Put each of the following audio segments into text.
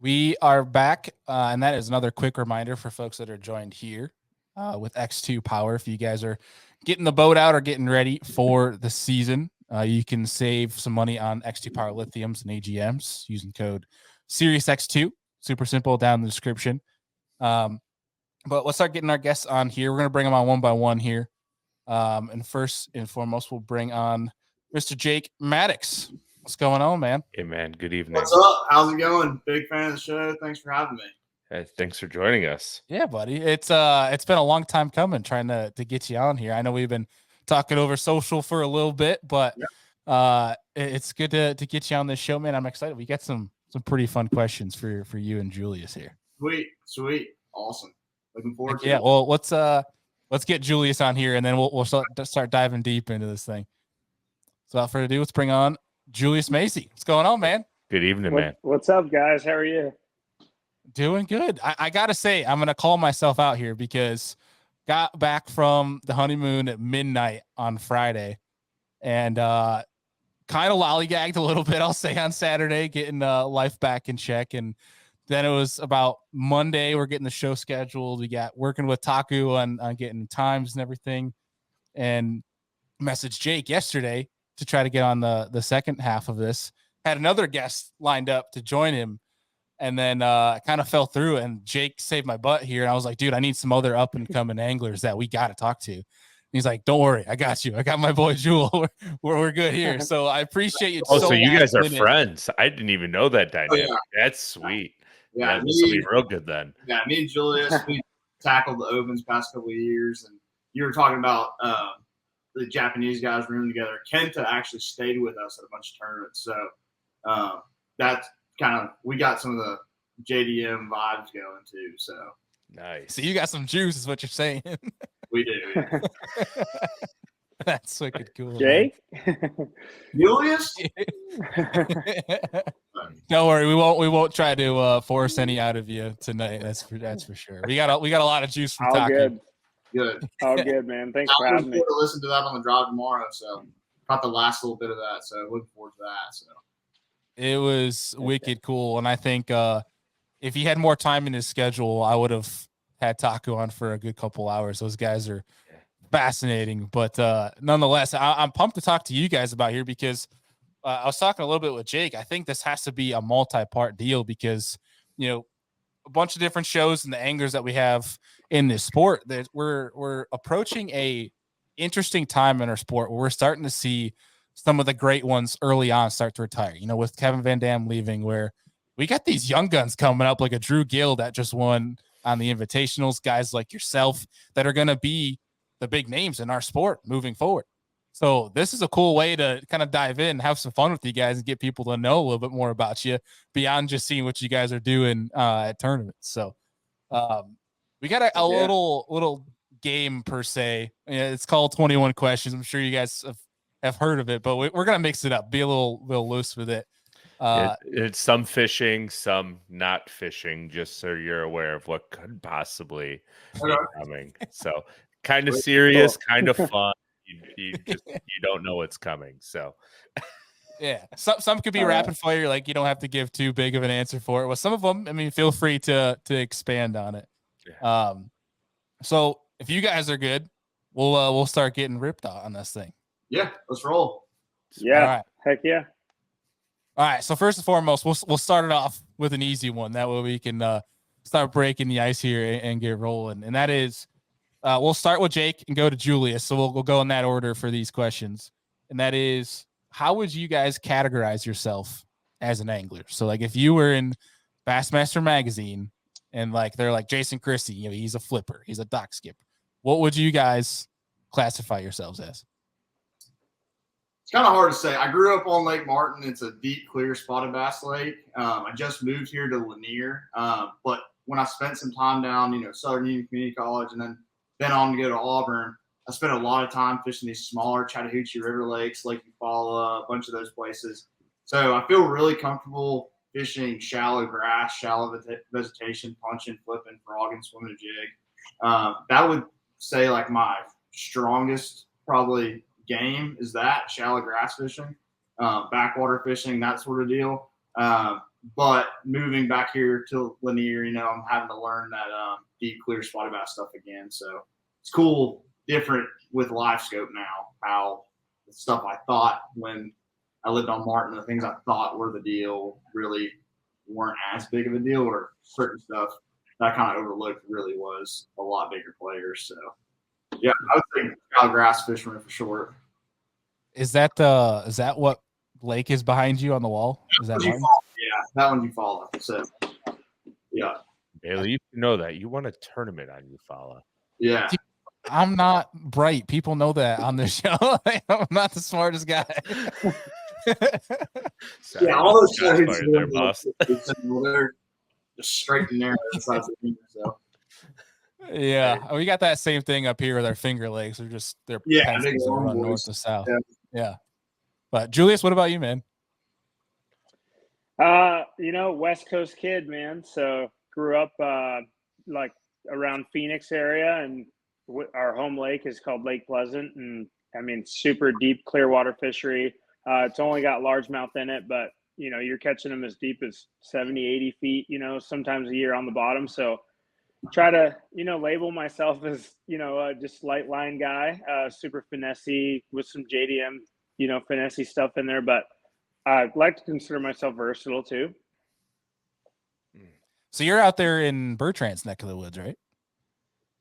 We are back, and that is another quick reminder for folks that are joined here with X2 Power. If you guys are getting the boat out or getting ready for the season, you can save some money on X2 Power lithiums and AGMs using code SiriusX2. Super simple, down in the description. But let's start getting our guests on here. We're going to bring them on one by one here. And first and foremost, we'll bring on Mr. Jake Maddux. What's going on, man? Hey, man. Good evening. What's up? How's it going? Big fan of the show. Thanks for having me. Hey, thanks for joining us. Yeah, buddy. It's been a long time coming trying to get you on here. I know we've been talking over social for a little bit, but it's good to get you on this show, man. I'm excited. We got some pretty fun questions for you and Julius here. Sweet. Awesome. Looking forward to it. Yeah, well, let's get Julius on here, and then we'll start diving deep into this thing. So without further ado, let's bring on Julius Mazy. What's going on, man? Good evening, man. What's up, guys? How are you? Doing good. I got to say, I'm going to call myself out here because got back from the honeymoon at midnight on Friday and kind of lollygagged a little bit, I'll say, on Saturday, getting life back in check. And then it was about Monday, we're getting the show scheduled. We got working with Taku on getting times and everything. And messaged Jake yesterday to try to get on the second half of this. Had another guest lined up to join him, and then kind of fell through, and Jake saved my butt here. And I was like, dude, I need some other up and coming anglers that we got to talk to. And he's like, don't worry, I got you. I got my boy Jewel. We're good here. So I appreciate you. So you guys are friends. I didn't even know that dynamic. Oh, yeah. That's sweet. Yeah, this will be real good then. Yeah, me and Julius, we tackled the Opens past couple of years, and you were talking about the Japanese guys room together. Kenta actually stayed with us at a bunch of tournaments, so that's kind of, we got some of the JDM vibes going too. So nice. So you got some juice, is what you're saying. We do. That's wicked cool. Jake? Julius? Don't worry, we won't try to force any out of you tonight. That's for sure. We got a lot of juice from Taku. Good. Oh, good, man. Thanks for having me. I'm looking forward to listen to that on the drive tomorrow. So got the last little bit of that. So looking forward to that. So it was wicked cool, and I think if he had more time in his schedule, I would have had Taku on for a good couple hours. Those guys are fascinating, but nonetheless, I'm pumped to talk to you guys about here because I was talking a little bit with Jake. I think this has to be a multi-part deal because, you know, a bunch of different shows and the anglers that we have in this sport, that we're approaching a interesting time in our sport where we're starting to see some of the great ones early on start to retire. You know, with Kevin Van Dam leaving, where we got these young guns coming up like a Drew Gill that just won on the invitationals, guys like yourself that are going to be the big names in our sport moving forward. So this is a cool way to kind of dive in, have some fun with you guys, and get people to know a little bit more about you beyond just seeing what you guys are doing at tournaments. So we got a little game per se. It's called 21 Questions. I'm sure you guys have heard of it, but we're gonna mix it up, be a little loose with it. It's some fishing, some not fishing, just so you're aware of what could possibly be coming. So kind of serious, kind of fun. You don't know what's coming. So yeah, some could be rapid fire, like you don't have to give too big of an answer for it. Well, some of them, I mean, feel free to expand on it. Yeah. So if you guys are good, we'll start getting ripped on this thing. Yeah, let's roll. Yeah, all right. Heck yeah. All right, so first and foremost, we'll start it off with an easy one. That way we can start breaking the ice here and get rolling. And that is, we'll start with Jake and go to Julius. So we'll go in that order for these questions. And that is, how would you guys categorize yourself as an angler? So like if you were in Bassmaster magazine and like they're like Jason Christie, you know, he's a flipper, he's a dock skipper, what would you guys classify yourselves as? It's kind of hard to say. I grew up on Lake Martin. It's a deep, clear spotted bass lake. I just moved here to Lanier. But when I spent some time down, you know, Southern Union Community College and then on to go to Auburn, I spent a lot of time fishing these smaller Chattahoochee River lakes, Lake Eufaula, a bunch of those places. So I feel really comfortable fishing shallow grass, shallow vegetation, punching, flipping, frogging, swimming a jig. That would say like my strongest probably game is that shallow grass fishing, backwater fishing, that sort of deal. but moving back here to Lanier, I'm having to learn that deep, clear spotted bass stuff again. So it's cool, different with Livescope now, how the stuff I thought when I lived on Martin, the things I thought were the deal really weren't as big of a deal, or certain stuff that I kind of overlooked really was a lot bigger players. So, yeah, I would think Kyle Grass fisherman for short. Is that what lake is behind you on the wall? Is that Martin? Yeah, that one you follow. So, yeah. Bailey, you know that. You won a tournament on Eufaula. Yeah. I'm not bright. People know that on this show. I'm not the smartest guy. Sorry, yeah, all those guys there, boss. They're just straight and narrow inside the finger. So. Yeah, we got that same thing up here with our finger legs. They're pencils that run north to south. Yeah. But Julius, what about you, man? West Coast kid, man. So grew up like around Phoenix area, and our home lake is called Lake Pleasant, and I mean super deep clear water fishery. It's only got largemouth in it, but you're catching them as deep as 70, 80 feet, sometimes a year on the bottom. So try to, label myself as, just light line guy, super finessey with some JDM, finessey stuff in there, but I like to consider myself versatile too. So you're out there in Bertrand's neck of the woods, right?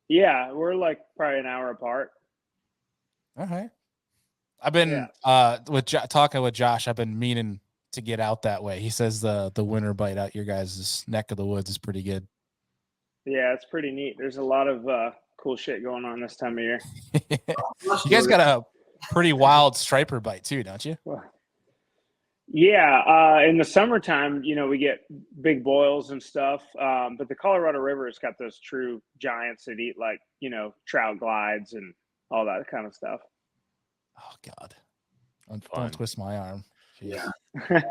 Yeah, we're like probably an hour apart. All right. I've been talking with Josh. I've been meaning to get out that way. He says the winter bite out your guys' neck of the woods is pretty good. Yeah, it's pretty neat. There's a lot of cool shit going on this time of year. You guys got a pretty wild striper bite too, don't you? Yeah, in the summertime, we get big boils and stuff. But the Colorado River has got those true giants that eat like, trout glides and all that kind of stuff. Oh God! Don't twist my arm. Jeez. Yeah.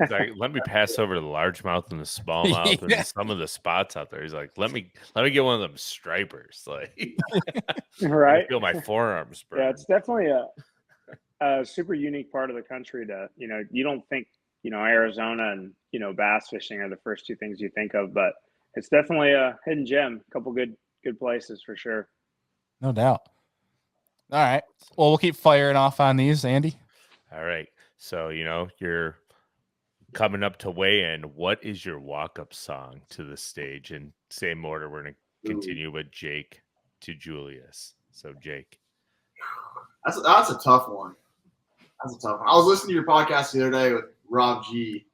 Like, let me pass over to the largemouth and the smallmouth and some of the spots out there. He's like, let me get one of them stripers. Like, right? I feel my forearms burn. Yeah, it's definitely a super unique part of the country. To you don't think Arizona and bass fishing are the first two things you think of, but it's definitely a hidden gem. A couple good places for sure. No doubt. All right. Well, we'll keep firing off on these, Andy. All right. So, you're coming up to weigh in. What is your walk-up song to the stage? In same order, we're going to continue with Jake to Julius. So, Jake. That's a tough one. That's a tough one. I was listening to your podcast the other day with Rob G,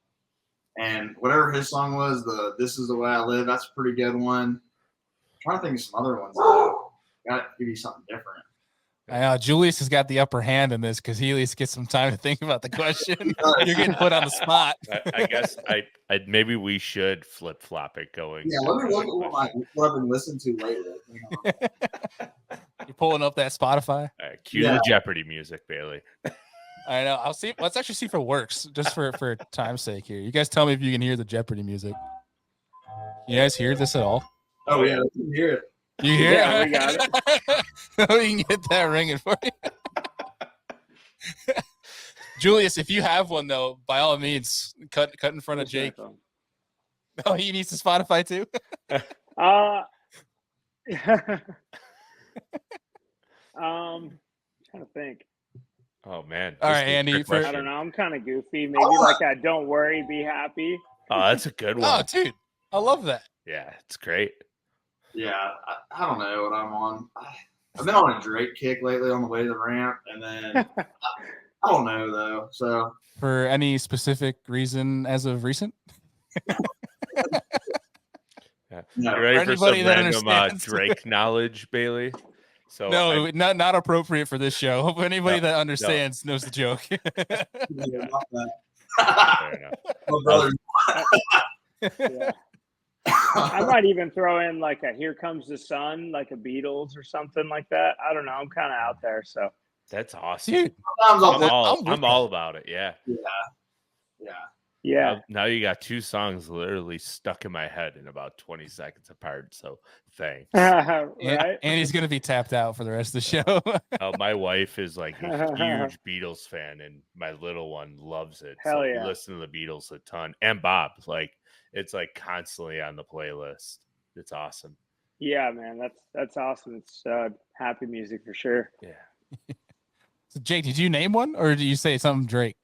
and whatever his song was, This Is the Way I Live, that's a pretty good one. I'm trying to think of some other ones, though. Got to give you something different. I know Julius has got the upper hand in this because he at least gets some time to think about the question. You're getting put on the spot. I guess maybe we should flip flop it going. Yeah, let me look at what I've been listening to lately. You're pulling up that Spotify. Cue the Jeopardy music, Bailey. I know. I'll see. Let's actually see if it works, just for time's sake here. You guys tell me if you can hear the Jeopardy music. You guys hear this at all? Oh yeah, I can hear it. You hear Yeah, it? we got it. We can get that ringing for you. Julius, if you have one, though, by all means, cut in front of Jake. Oh, he needs to Spotify too? Trying to think. Oh, man. All right, Andy. I don't know. I'm kind of goofy. Maybe like that Don't Worry, Be Happy. Oh, that's a good one. Oh, dude. I love that. Yeah, it's great. Yeah, I don't know what I'm on. I've been on a Drake kick lately on the way to the ramp, and then I don't know, though. So, for any specific reason as of recent? Yeah. No. You ready for some random understands. Drake knowledge, Bailey? So no, not appropriate for this show. Hope anybody that understands knows the joke. Fair enough. My brother. Yeah. I might even throw in like a Here Comes the Sun, like a Beatles or something like that. I don't know. I'm kind of out there. So That's awesome. Dude, I'm all about it. Yeah. yeah. Now you got two songs literally stuck in my head in about 20 seconds apart. So thanks. Right. And he's going to be tapped out for the rest of the show. My wife is like a huge Beatles fan, and my little one loves it. Hell so yeah. we listen to the Beatles a ton. And Bob, like, it's like constantly on the playlist. It's awesome. Yeah, man, that's awesome. It's happy music for sure. Yeah. So Jake, did you name one, or did you say something Drake?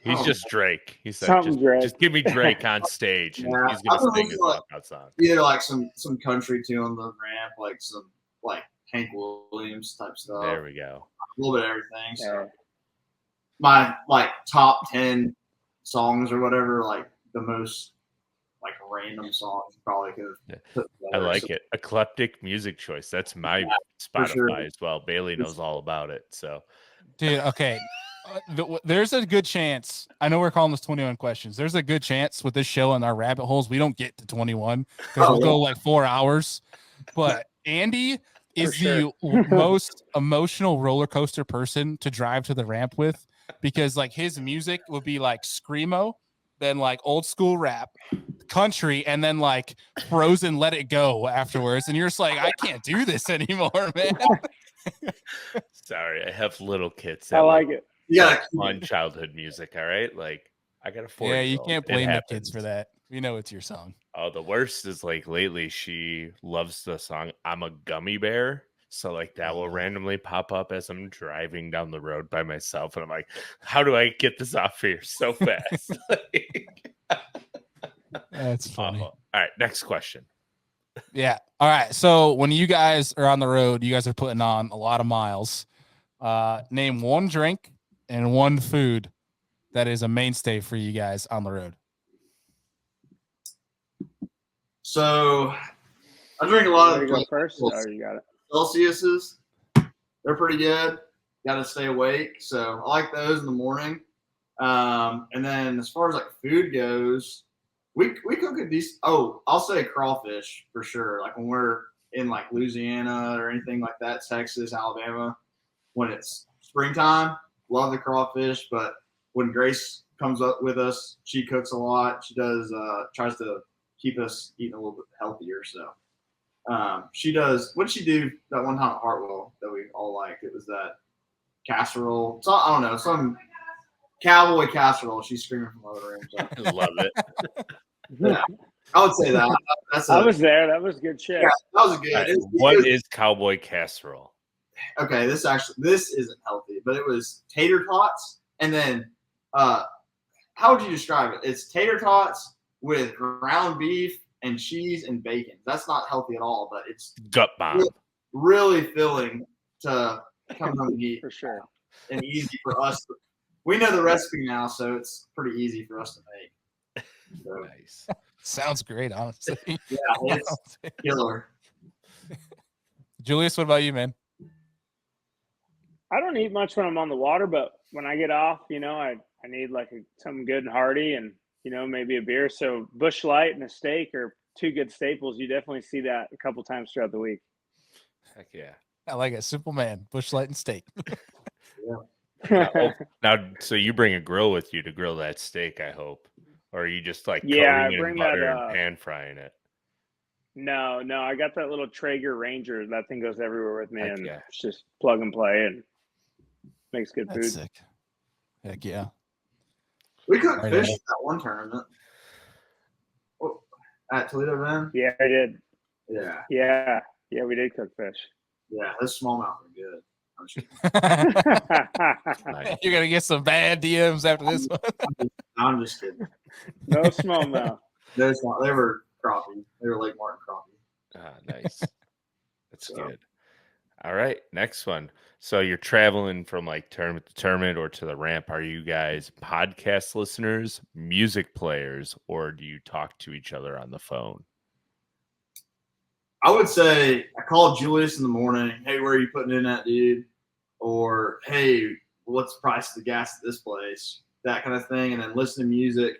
He's just Drake. He said, Something Drake. just give me Drake on stage, and he's gonna sing his walkout song. Either like some country tune on the ramp, like some like Hank Williams type stuff. There we go. A little bit of everything. So Yeah. my like top 10 songs or whatever, like the most like random songs probably could have put I together. like it. Eclectic music choice. That's my Spotify sure. as well. Bailey knows all about it. So, Dude, okay. There's a good chance. I know we're calling this 21 questions. There's a good chance with this show and our rabbit holes, we don't get to 21 because we'll go like 4 hours. But Andy is the most emotional roller coaster person to drive to the ramp with, because like his music would be like screamo, then like old school rap, country, and then like Frozen Let It Go afterwards. And you're just like, I can't do this anymore, man. sorry, I have little kids. I like it. Yeah, fun childhood music. All right, like I got a 4. Yeah, you can't blame the kids for that. We know it's your song. Oh, the worst is like lately she loves the song "I'm a Gummy Bear," so like that will randomly pop up as I'm driving down the road by myself, and I'm like, how do I get this off here so fast? That's funny. Awful. All right, next question. Yeah. All right. So when you guys are on the road, you guys are putting on a lot of miles. Name one drink and one food that is a mainstay for you guys on the road. So I drink a lot of like, first. Oh, you got it. Celsius's. They're pretty good. Got to stay awake, so I like those in the morning. And then as far as like food goes, we cook a decent. Oh, I'll say crawfish for sure. Like when we're in like Louisiana or anything like that, Texas, Alabama, when it's springtime, love the crawfish. But when Grace comes up with us, she cooks a lot. She does tries to keep us eating a little bit healthier. So she does. What did she do that one time at Hartwell that we all liked? It was that casserole. So I don't know, some cowboy casserole. She's screaming from over room. So. I love it. Yeah, I would say that. I was there. That was good shit. Yeah, that was good. Right, what is cowboy casserole? Okay, this isn't healthy, but it was tater tots, and then how would you describe it? It's tater tots with ground beef and cheese and bacon. That's not healthy at all, but it's Gut bomb. really filling to come home and eat. For sure. And easy for us. We know the recipe now, so it's pretty easy for us to make. So, Nice. Sounds great, honestly. yeah, it's killer. Julius, what about you, man? I don't eat much when I'm on the water, but when I get off, I need like something good and hearty, and maybe a beer. So Busch Light and a steak are two good staples. You definitely see that a couple times throughout the week. Heck yeah. I like it. Simple man. Busch Light and steak. Now, so you bring a grill with you to grill that steak, I hope, or are you just like Yeah, coating it bring in butter that, and pan frying it? No, I got that little Traeger Ranger. That thing goes everywhere with me, Heck and yeah. it's just plug and play and makes good That's food. sick. Heck yeah. We cooked Right fish on. at that one tournament. Oh, at Toledo, man. Yeah, I did. Yeah, Yeah, we did cook fish. yeah. Those smallmouth are good. I'm sure. Nice. You're gonna get some bad DMs after this one. I'm just kidding. No smallmouth. They were crappie. They were Lake Martin crappie. Ah, nice. That's So. good. All right, next one. So you're traveling from like tournament to tournament or to the ramp. Are you guys podcast listeners, music players, or do you talk to each other on the phone? I would say I called Julius in the morning. Hey, where are you putting in that, dude? Or hey, what's the price of the gas at this place? That kind of thing, and then listen to music.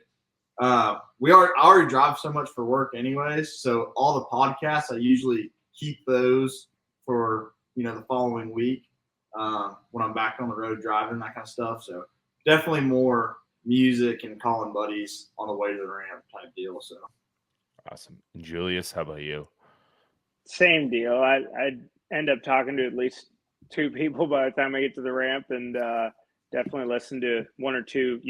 I already drive so much for work, anyways. So all the podcasts, I usually keep those for the following week when I'm back on the road driving, that kind of stuff. So definitely more music and calling buddies on the way to the ramp type deal. So Awesome. And Julius, how about you? Same deal. I end up talking to at least two people by the time I get to the ramp, and definitely listen to one or two,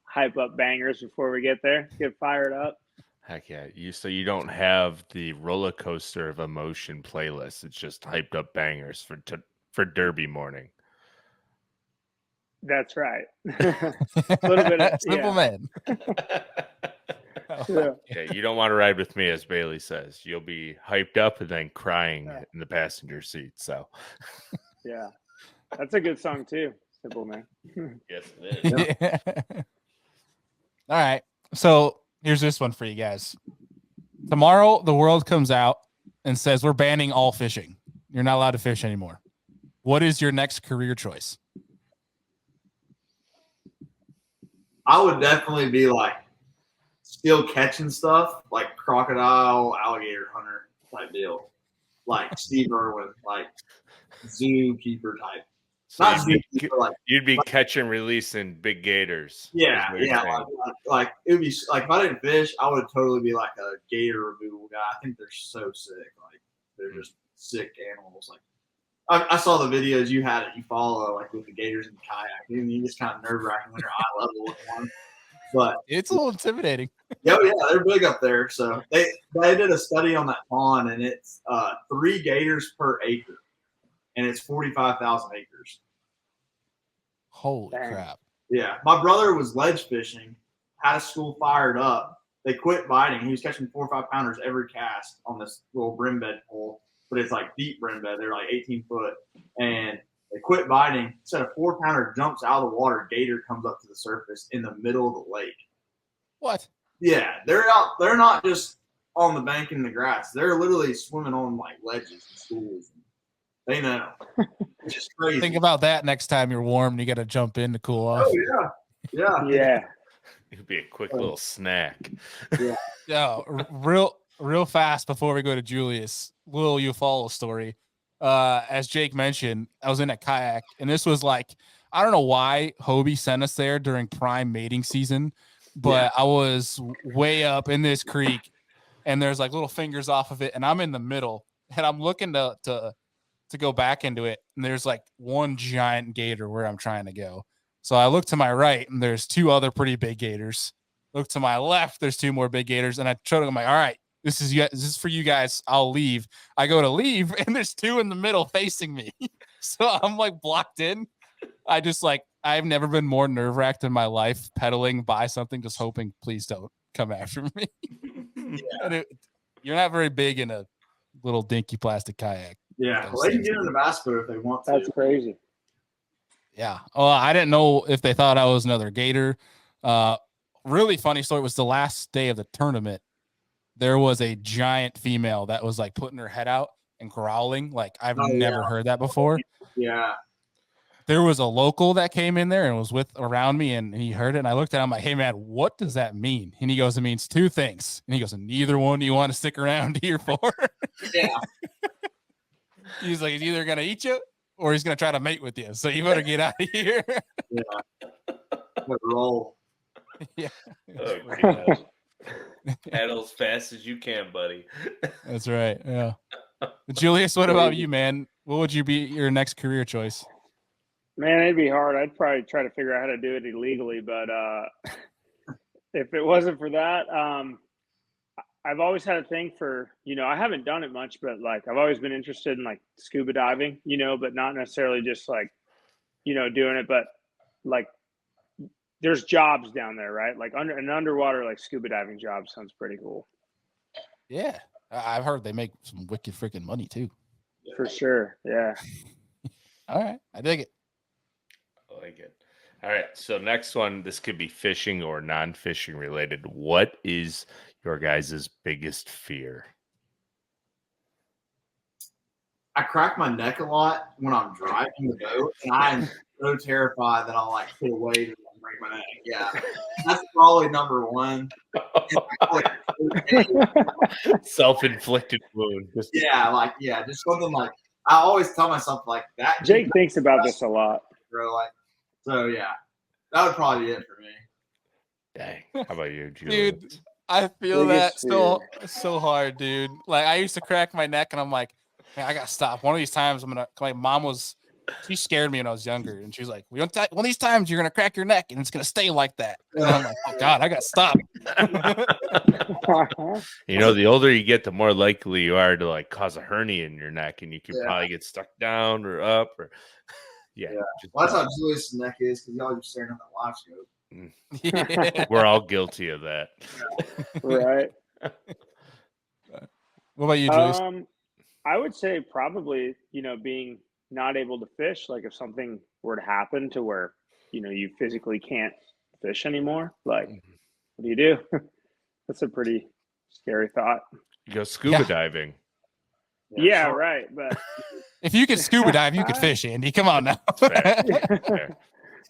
hype up bangers before we get there. Get fired up. Heck yeah. So you don't have the roller coaster of emotion playlist. It's just hyped up bangers for Derby morning. That's right. A little bit of Simple man. Yeah, you don't want to ride with me, as Bailey says. You'll be hyped up and then crying in the passenger seat. So yeah. That's a good song too. Simple man. yes, it is. Yeah. All right. So here's this one for you guys. Tomorrow, the world comes out and says we're banning all fishing. You're not allowed to fish anymore. What is your next career choice? I would definitely be like still catching stuff, like crocodile, alligator hunter type deal, like Steve Irwin, like zookeeper type. So Not zookeeper, like you'd be catching, releasing big gators. yeah. Like it would be like if I didn't fish, I would totally be like a gator removal guy. I think they're so sick. Like they're just sick animals. Like I saw the videos you had that you follow, like with the gators and the kayak. I mean, it's kind of nerve wracking when you're eye level with one. But it's a little intimidating. Yeah, they're big up there. So they did a study on that pond, and it's 3 gators per acre, and it's 45,000 acres. Holy crap! Yeah, my brother was ledge fishing, had a school fired up. They quit biting. He was catching 4 or 5 pounders every cast on this little brim bed pole, but it's like deep brim bed. They're like 18 foot, and they quit biting. Said a 4 pounder jumps out of the water, gator comes up to the surface in the middle of the lake. What? Yeah, they're out. They're not just on the bank in the grass. They're literally swimming on like ledges and schools. They know. It's just crazy. Think about that next time you're warm and you got to jump in to cool off. Oh Yeah. It'd be a quick little snack. Yeah, real fast before we go to Julius, little you follow story. As Jake mentioned, I was in a kayak, and this was like, I don't know why Hobie sent us there during prime mating season, but I was way up in this creek, and there's like little fingers off of it, and I'm in the middle, and I'm looking to go back into it, and there's like one giant gator where I'm trying to go. So I look to my right, and there's 2 other pretty big gators. Look to my left, there's 2 more big gators, and I showed them, I'm like, all right, this is for you guys. I'll leave. I go to leave, and there's 2 in the middle facing me. So I'm like blocked in. I've never been more nerve-wracked in my life pedaling by something, just hoping, please don't come after me. You're not very big in a little dinky plastic kayak. Yeah, well, they can get in the bass boat if they want to. That's crazy. Yeah. Well, I didn't know if they thought I was another gator. Really funny story was the last day of the tournament. There was a giant female that was like putting her head out and growling. Like I've never heard that before. Yeah. There was a local that came in there and was around me, and he heard it. And I looked at him like, hey man, what does that mean? And he goes, it means 2 things. And he goes, neither one do you want to stick around here for? Yeah. He's like, he's either going to eat you or he's going to try to mate with you. So you better get out of here. Yeah. Roll. Yeah. Oh, God. Paddle as fast as you can, buddy. That's right. Yeah. Julius, what about you, man? What would you be your next career choice? Man, it'd be hard. I'd probably try to figure out how to do it illegally, but if it wasn't for that, I've always had a thing for, I haven't done it much, but like I've always been interested in like scuba diving, but not necessarily just like, doing it, but like there's jobs down there, right? Like an underwater like scuba diving job sounds pretty cool. Yeah, I've heard they make some wicked freaking money too. For sure. Yeah. All right, I dig it. I like it. All right, so next one, this could be fishing or non-fishing related. What is your guys' biggest fear? I crack my neck a lot when I'm driving the boat, and I'm so terrified that I'll like pull away and break my neck. Yeah, that's probably number 1. Self-inflicted wound. Just something like I always tell myself like that. Jake thinks about this a lot, bro. Like, so yeah, that would probably be it for me. Dang. How about you, Julius? Dude, I feel that so hard, dude. Like I used to crack my neck, and I'm like, man, I gotta stop. One of these times, my mom was She scared me when I was younger, and she was like, one of these times you're gonna crack your neck, and it's gonna stay like that. And I'm like, oh God, I gotta stop. You know, the older you get, the more likely you are to like cause a hernia in your neck, and you can Yeah. probably get stuck down or up or Yeah. Well, that's how Julius' neck is because y'all just staring at that live scope. Yeah. We're all guilty of that. Right. What about you, Julius? I would say probably, being not able to fish, like if something were to happen to where, you physically can't fish anymore, like, what do you do? That's a pretty scary thought. You go scuba diving. Yeah, right. But if you could scuba dive, you could fish, Andy. Come on now. Fair.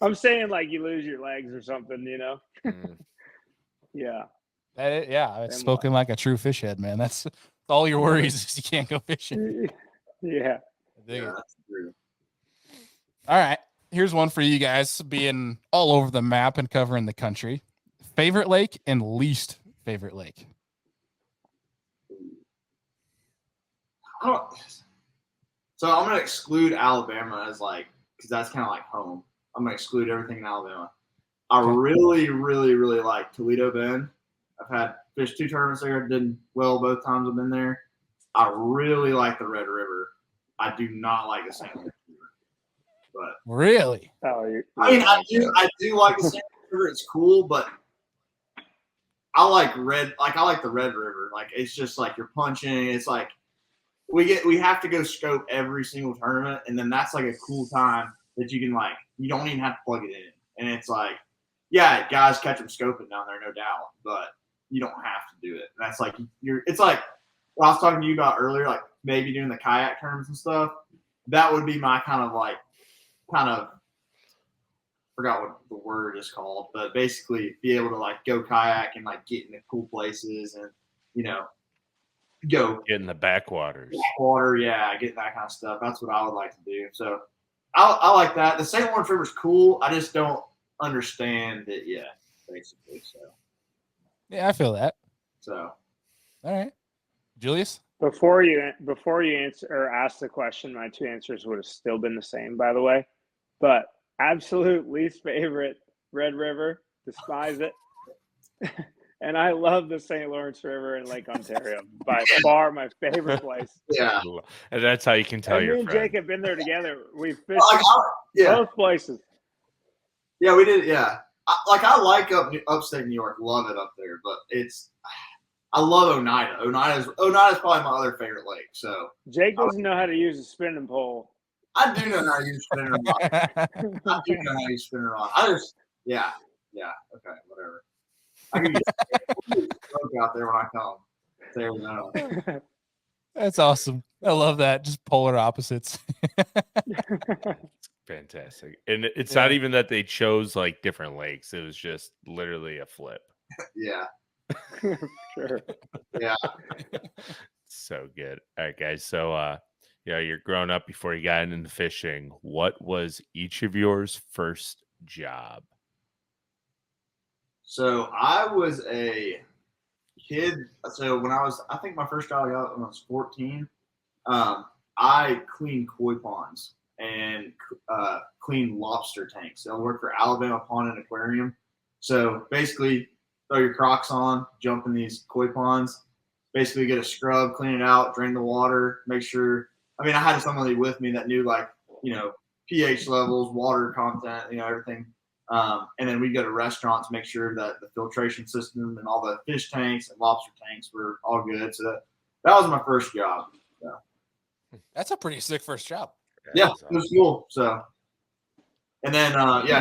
I'm saying like you lose your legs or something, Yeah. It's spoken like a true fish head, man. That's all your worries is you can't go fishing. Yeah. That's true. All right. Here's one for you guys, being all over the map and covering the country. Favorite lake and least favorite lake. So I'm gonna exclude Alabama as because that's kind of like home. I'm gonna exclude everything in Alabama. I really, really, really like Toledo Bend. I've had fished 2 tournaments there. Did well both times I've been there. I really like the Red River. I do not like the St. Louis River. But really, I do like the St. Louis River. It's cool, but I like the Red River. Like it's just like you're punching. It's like we have to go scope every single tournament, and then that's like a cool time that you can you don't even have to plug it in, and it's like, yeah, guys catch them scoping down there, no doubt, but you don't have to do it. And that's like it's like what I was talking to you about earlier, like maybe doing the kayak tournaments and stuff. That would be my kind of forgot what the word is called, but basically be able to go kayak and get into cool places and go get in the backwaters. Backwater, yeah, get that kind of stuff. That's what I would like to do. So I like that. The St. Lawrence River is cool. I just don't understand it yet, basically. So yeah, I feel that. So all right, Julius. Before you answer or ask the question, my 2 answers would have still been the same, by the way. But absolute least favorite, Red River. Despise it. And I love the St. Lawrence River in Lake Ontario. By far my favorite place. Yeah. And that's how you can tell your me and friend. Jake have been there together. We've fished both places. Yeah, we did. Yeah. I like upstate New York. Love it up there. But I love Oneida. Oneida's probably my other favorite lake. So Jake doesn't know how to use a spinning pole. I do know how to use spinner rod. Yeah. Okay, whatever. I can get out there when I come. There we go. That's awesome. I love that. Just polar opposites. Fantastic. And it's not even that they chose different lakes. It was just literally a flip. Yeah. Sure. Yeah. So good. All right, guys. So you're growing up before you got into fishing. What was each of yours first job? So I was a kid. So I think my first job I got when I was 14. I cleaned koi ponds and cleaned lobster tanks. So I worked for Alabama Pond and Aquarium. So basically, throw your Crocs on, jump in these koi ponds, basically get a scrub, clean it out, drain the water, make sure. I mean, I had somebody with me that knew pH levels, water content, everything. And then we go to restaurants, make sure that the filtration system and all the fish tanks and lobster tanks were all good. So that was my first job. So. That's a pretty sick first job. Yeah, it was cool. So, and then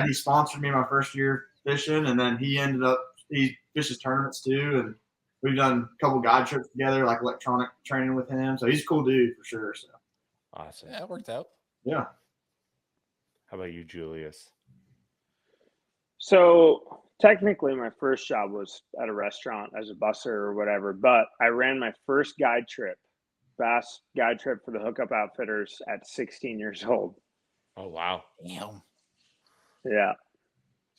he sponsored me my first year fishing, and then he fishes tournaments too, and we've done a couple guide trips together, like electronic training with him. So he's a cool dude for sure. So awesome. Yeah, it worked out. Yeah. How about you, Julius? So technically my first job was at a restaurant as a busser or whatever, but I ran my first bass guide trip for the Hookup Outfitters at 16 years old. Oh, wow. Damn. Yeah.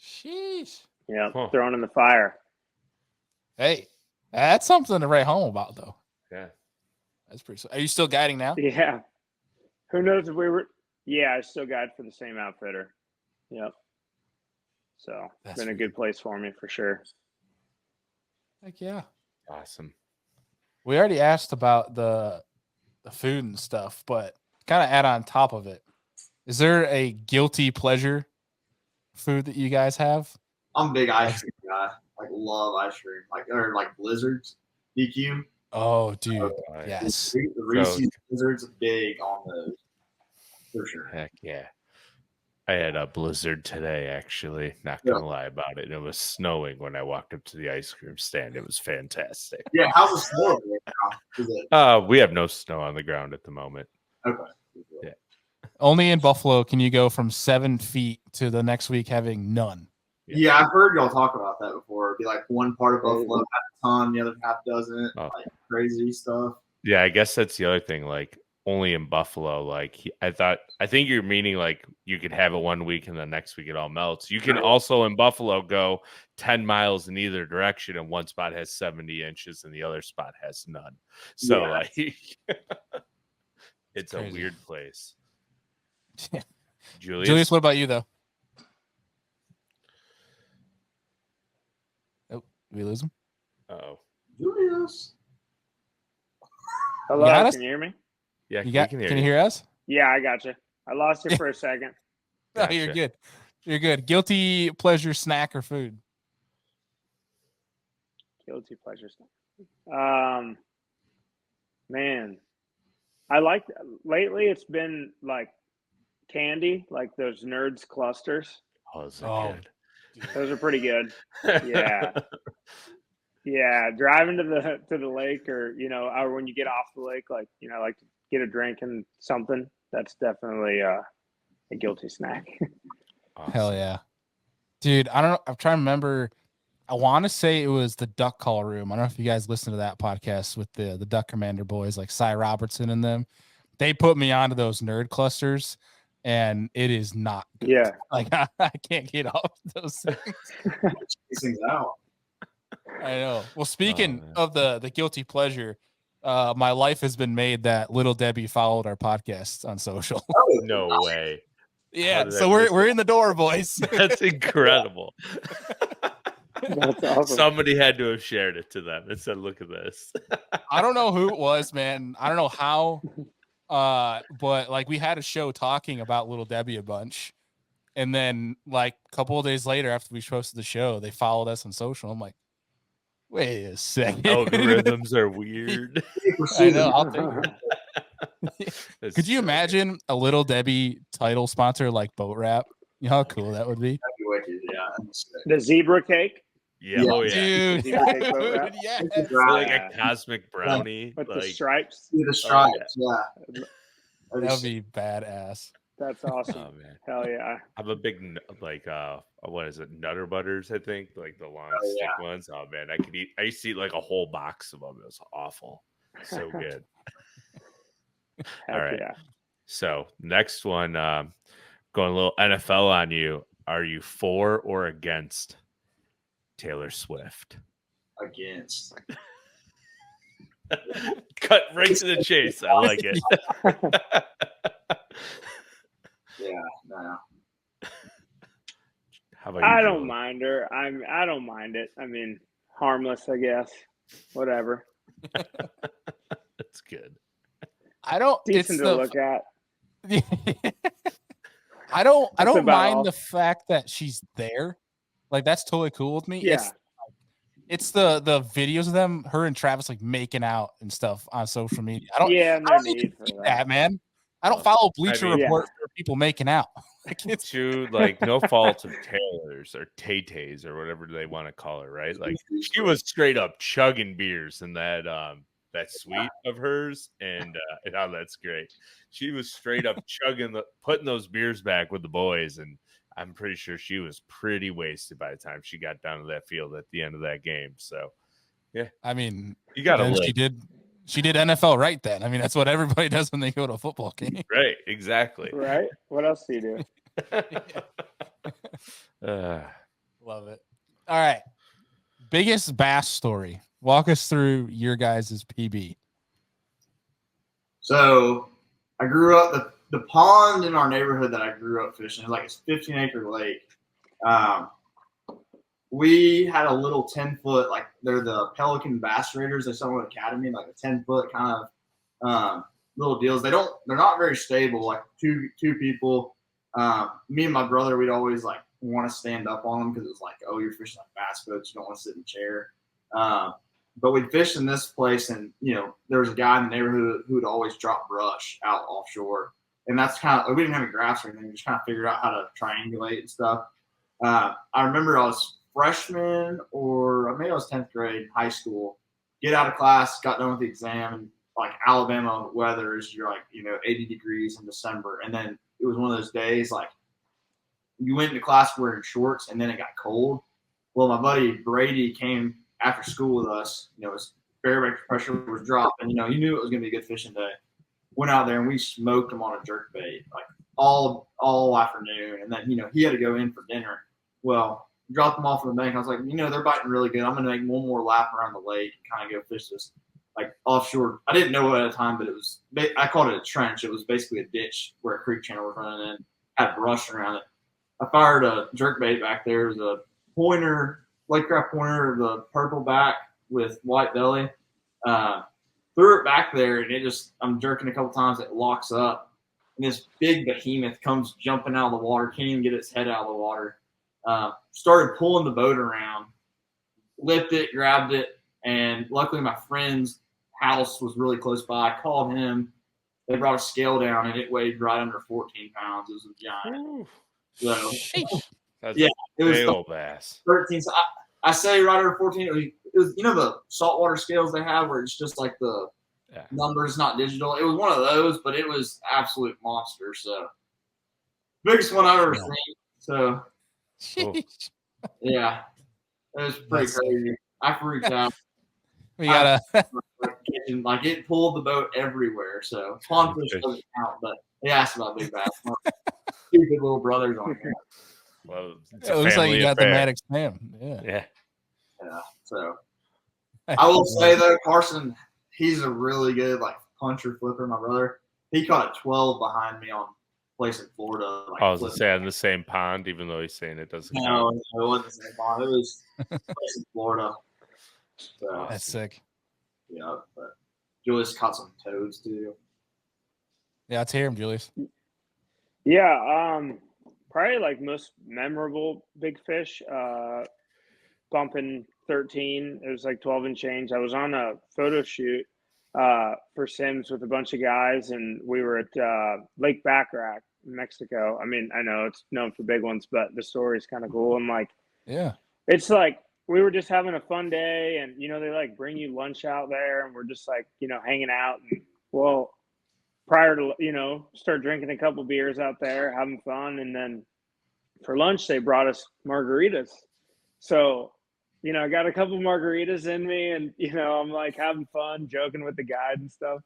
Sheesh. Yeah. Huh. Thrown in the fire. Hey, that's something to write home about, though. Yeah. That's pretty. Are you still guiding now? Yeah. Who knows if we were? Yeah, I still got it for the same outfitter. Yep. So it's been a good place for me for sure. Heck yeah. Awesome. We already asked about the food and stuff, but kind of add on top of it. Is there a guilty pleasure food that you guys have? I'm a big ice cream guy. Like love ice cream. Like blizzards. DQ. Oh, dude. Yes. The Reese's blizzards big on those. For sure. Heck yeah. I had a blizzard today, actually. Not going to lie about it. It was snowing when I walked up to the ice cream stand. It was fantastic. Yeah, how's the snow right now? We have no snow on the ground at the moment. Okay. Yeah. Only in Buffalo can you go from 7 feet to the next week having none. Yeah, I've heard y'all talk about that before. It'd be like one part of Buffalo has a ton, the other half doesn't. Like crazy stuff. Yeah, I guess that's the other thing. Like only in Buffalo. Like I think you're meaning like you could have it one week and the next week it all melts. You can also in Buffalo go 10 miles in either direction, and one spot has 70 inches and the other spot has none. So like it's a weird place. Julius, what about you though? Oh, did we lose him? Oh, Julius. Hello, can you hear me? Yeah, can you hear us? Yeah, I got you. I lost you for a second. No, you're good. You're good. Guilty pleasure snack or food? Guilty pleasure snack. Man, I like lately. It's been like candy, like those Nerds clusters. Oh, those are good. Those are pretty good. Yeah. Yeah, driving to the lake, or or when you get off the lake, like like to get a drink and something. That's definitely a guilty snack. Awesome. Hell yeah, dude! I don't know. I'm trying to remember. I want to say it was the Duck Call Room. I don't know if you guys listened to that podcast with the Duck Commander boys, like Cy Robertson and them. They put me onto those Nerd clusters, and it is not good. Yeah, like I can't get off those things. Things out. I know. Well, speaking of the guilty pleasure, my life has been made that Little Debbie followed our podcast on social. Oh, no way. Yeah, so we're in the door, boys. That's incredible. That's awesome. Somebody had to have shared it to them and said, "Look at this." I don't know who it was, man. I don't know how, but like we had a show talking about Little Debbie a bunch, and then like a couple of days later, after we posted the show, they followed us on social. I'm like, wait a second. Algorithms are weird. I know. I'll take it. Could you imagine a Little Debbie title sponsor like Boat Wrap? You know how cool that would be? The zebra cake. Yeah, oh yeah, dude. Dude, yeah. Like a cosmic brownie with like, the stripes. Yeah, the stripes, yeah. That would be badass. That's awesome. Oh man, hell yeah! I'm a big like what is it, Nutter Butters? I think like the long stick ones. Oh man, I used to eat like a whole box of them. It was awful, so good. All right, so next one, going a little NFL on you. Are you for or against Taylor Swift? Against. Cut right to the chase. I like it. Yeah, no. How about you? I don't mind her. I don't mind it. I mean, harmless, I guess. Whatever. That's good. I don't. Decent to look at. I don't mind the fact that she's there. Like that's totally cool with me. Yeah. It's the videos of them, her and Travis like making out and stuff on social media. I don't need that, man. I don't follow Bleacher Report for people making out. It's true, like no fault of Taylor's or Tay-Tay's or whatever they want to call her, right? Like she was straight up chugging beers in that suite of hers, and that's great. She was straight up putting those beers back with the boys, and I'm pretty sure she was pretty wasted by the time she got down to that field at the end of that game. So, yeah, I mean, you got to. She did NFL right then. I mean, that's what everybody does when they go to a football game. Right, exactly. Right. What else do you do? Love it. All right. Biggest bass story. Walk us through your guys' PB. So I grew up the pond in our neighborhood that I grew up fishing is like it's 15-acre lake. We had a little 10-foot, like they're the Pelican Bass Raiders. They sell at Academy, like a 10-foot kind of little deals. They're not very stable. Like two people. Me and my brother, we'd always like want to stand up on them because it's like, oh, you're fishing like bass boats. You don't want to sit in a chair. But we'd fish in this place, and there was a guy in the neighborhood who would always drop brush out offshore, and that's kind of, we didn't have any grass or anything. We just kind of figured out how to triangulate and stuff. I remember I was freshman, or maybe I was 10th grade, high school. Get out of class, got done with the exam, and like Alabama weather is you're like 80 degrees in December, and then it was one of those days like you went to class wearing shorts, and then it got cold. Well, my buddy Brady came after school with us. His barometric pressure was dropping. You knew it was going to be a good fishing day. Went out there and we smoked him on a jerk bait like all afternoon. And then he had to go in for dinner. Well, dropped him off on the bank. I was like, they're biting really good. I'm going to make one more lap around the lake and kind of go fish this like offshore. I didn't know it at the time, but I called it a trench. It was basically a ditch where a creek channel was running in, had brush around it. I fired a jerk bait back there. It was a pointer, Lakecraft pointer, the purple back with white belly. Threw it back there, and I'm jerking a couple times. It locks up, and this big behemoth comes jumping out of the water. Can't even get its head out of the water. Started pulling the boat around, lipped it, grabbed it, and luckily my friend's house was really close by. I called him. They brought a scale down, and it weighed right under 14 pounds. It was a giant. So, That's yeah, it was whale bass. 13. So I say right over 14. It was the saltwater scales they have where it's just like the numbers, not digital. It was one of those, but it was absolute monster. So biggest one I've ever seen. So yeah, it was pretty crazy. I freaked out. We gotta like it pulled the boat everywhere. So pond fish doesn't count, but they asked about big bass. Stupid little brothers on here. Well, it looks like you got the Maddux fam. Yeah. So I will say though, Carson, he's a really good like puncher flipper. My brother, he caught a 12 behind me on place in Florida. Like, I was gonna say on the same pond, even though he's saying it doesn't. No, it wasn't the same pond. It was place in Florida. So, that's sick. Yeah, but Julius caught some toads too. Yeah, let's hear him, Julius. Yeah, probably like most memorable big fish. Bumping 13. It was like 12 and change. I was on a photo shoot for Sims with a bunch of guys, and we were at Lake Backrack, Mexico. I mean, I know it's known for big ones, but the story is kind of cool. And like, yeah, it's like we were just having a fun day, and they like bring you lunch out there, and we're just like hanging out. And well, prior to start drinking a couple beers out there, having fun, and then for lunch they brought us margaritas. So I got a couple margaritas in me, and I'm like having fun, joking with the guide and stuff.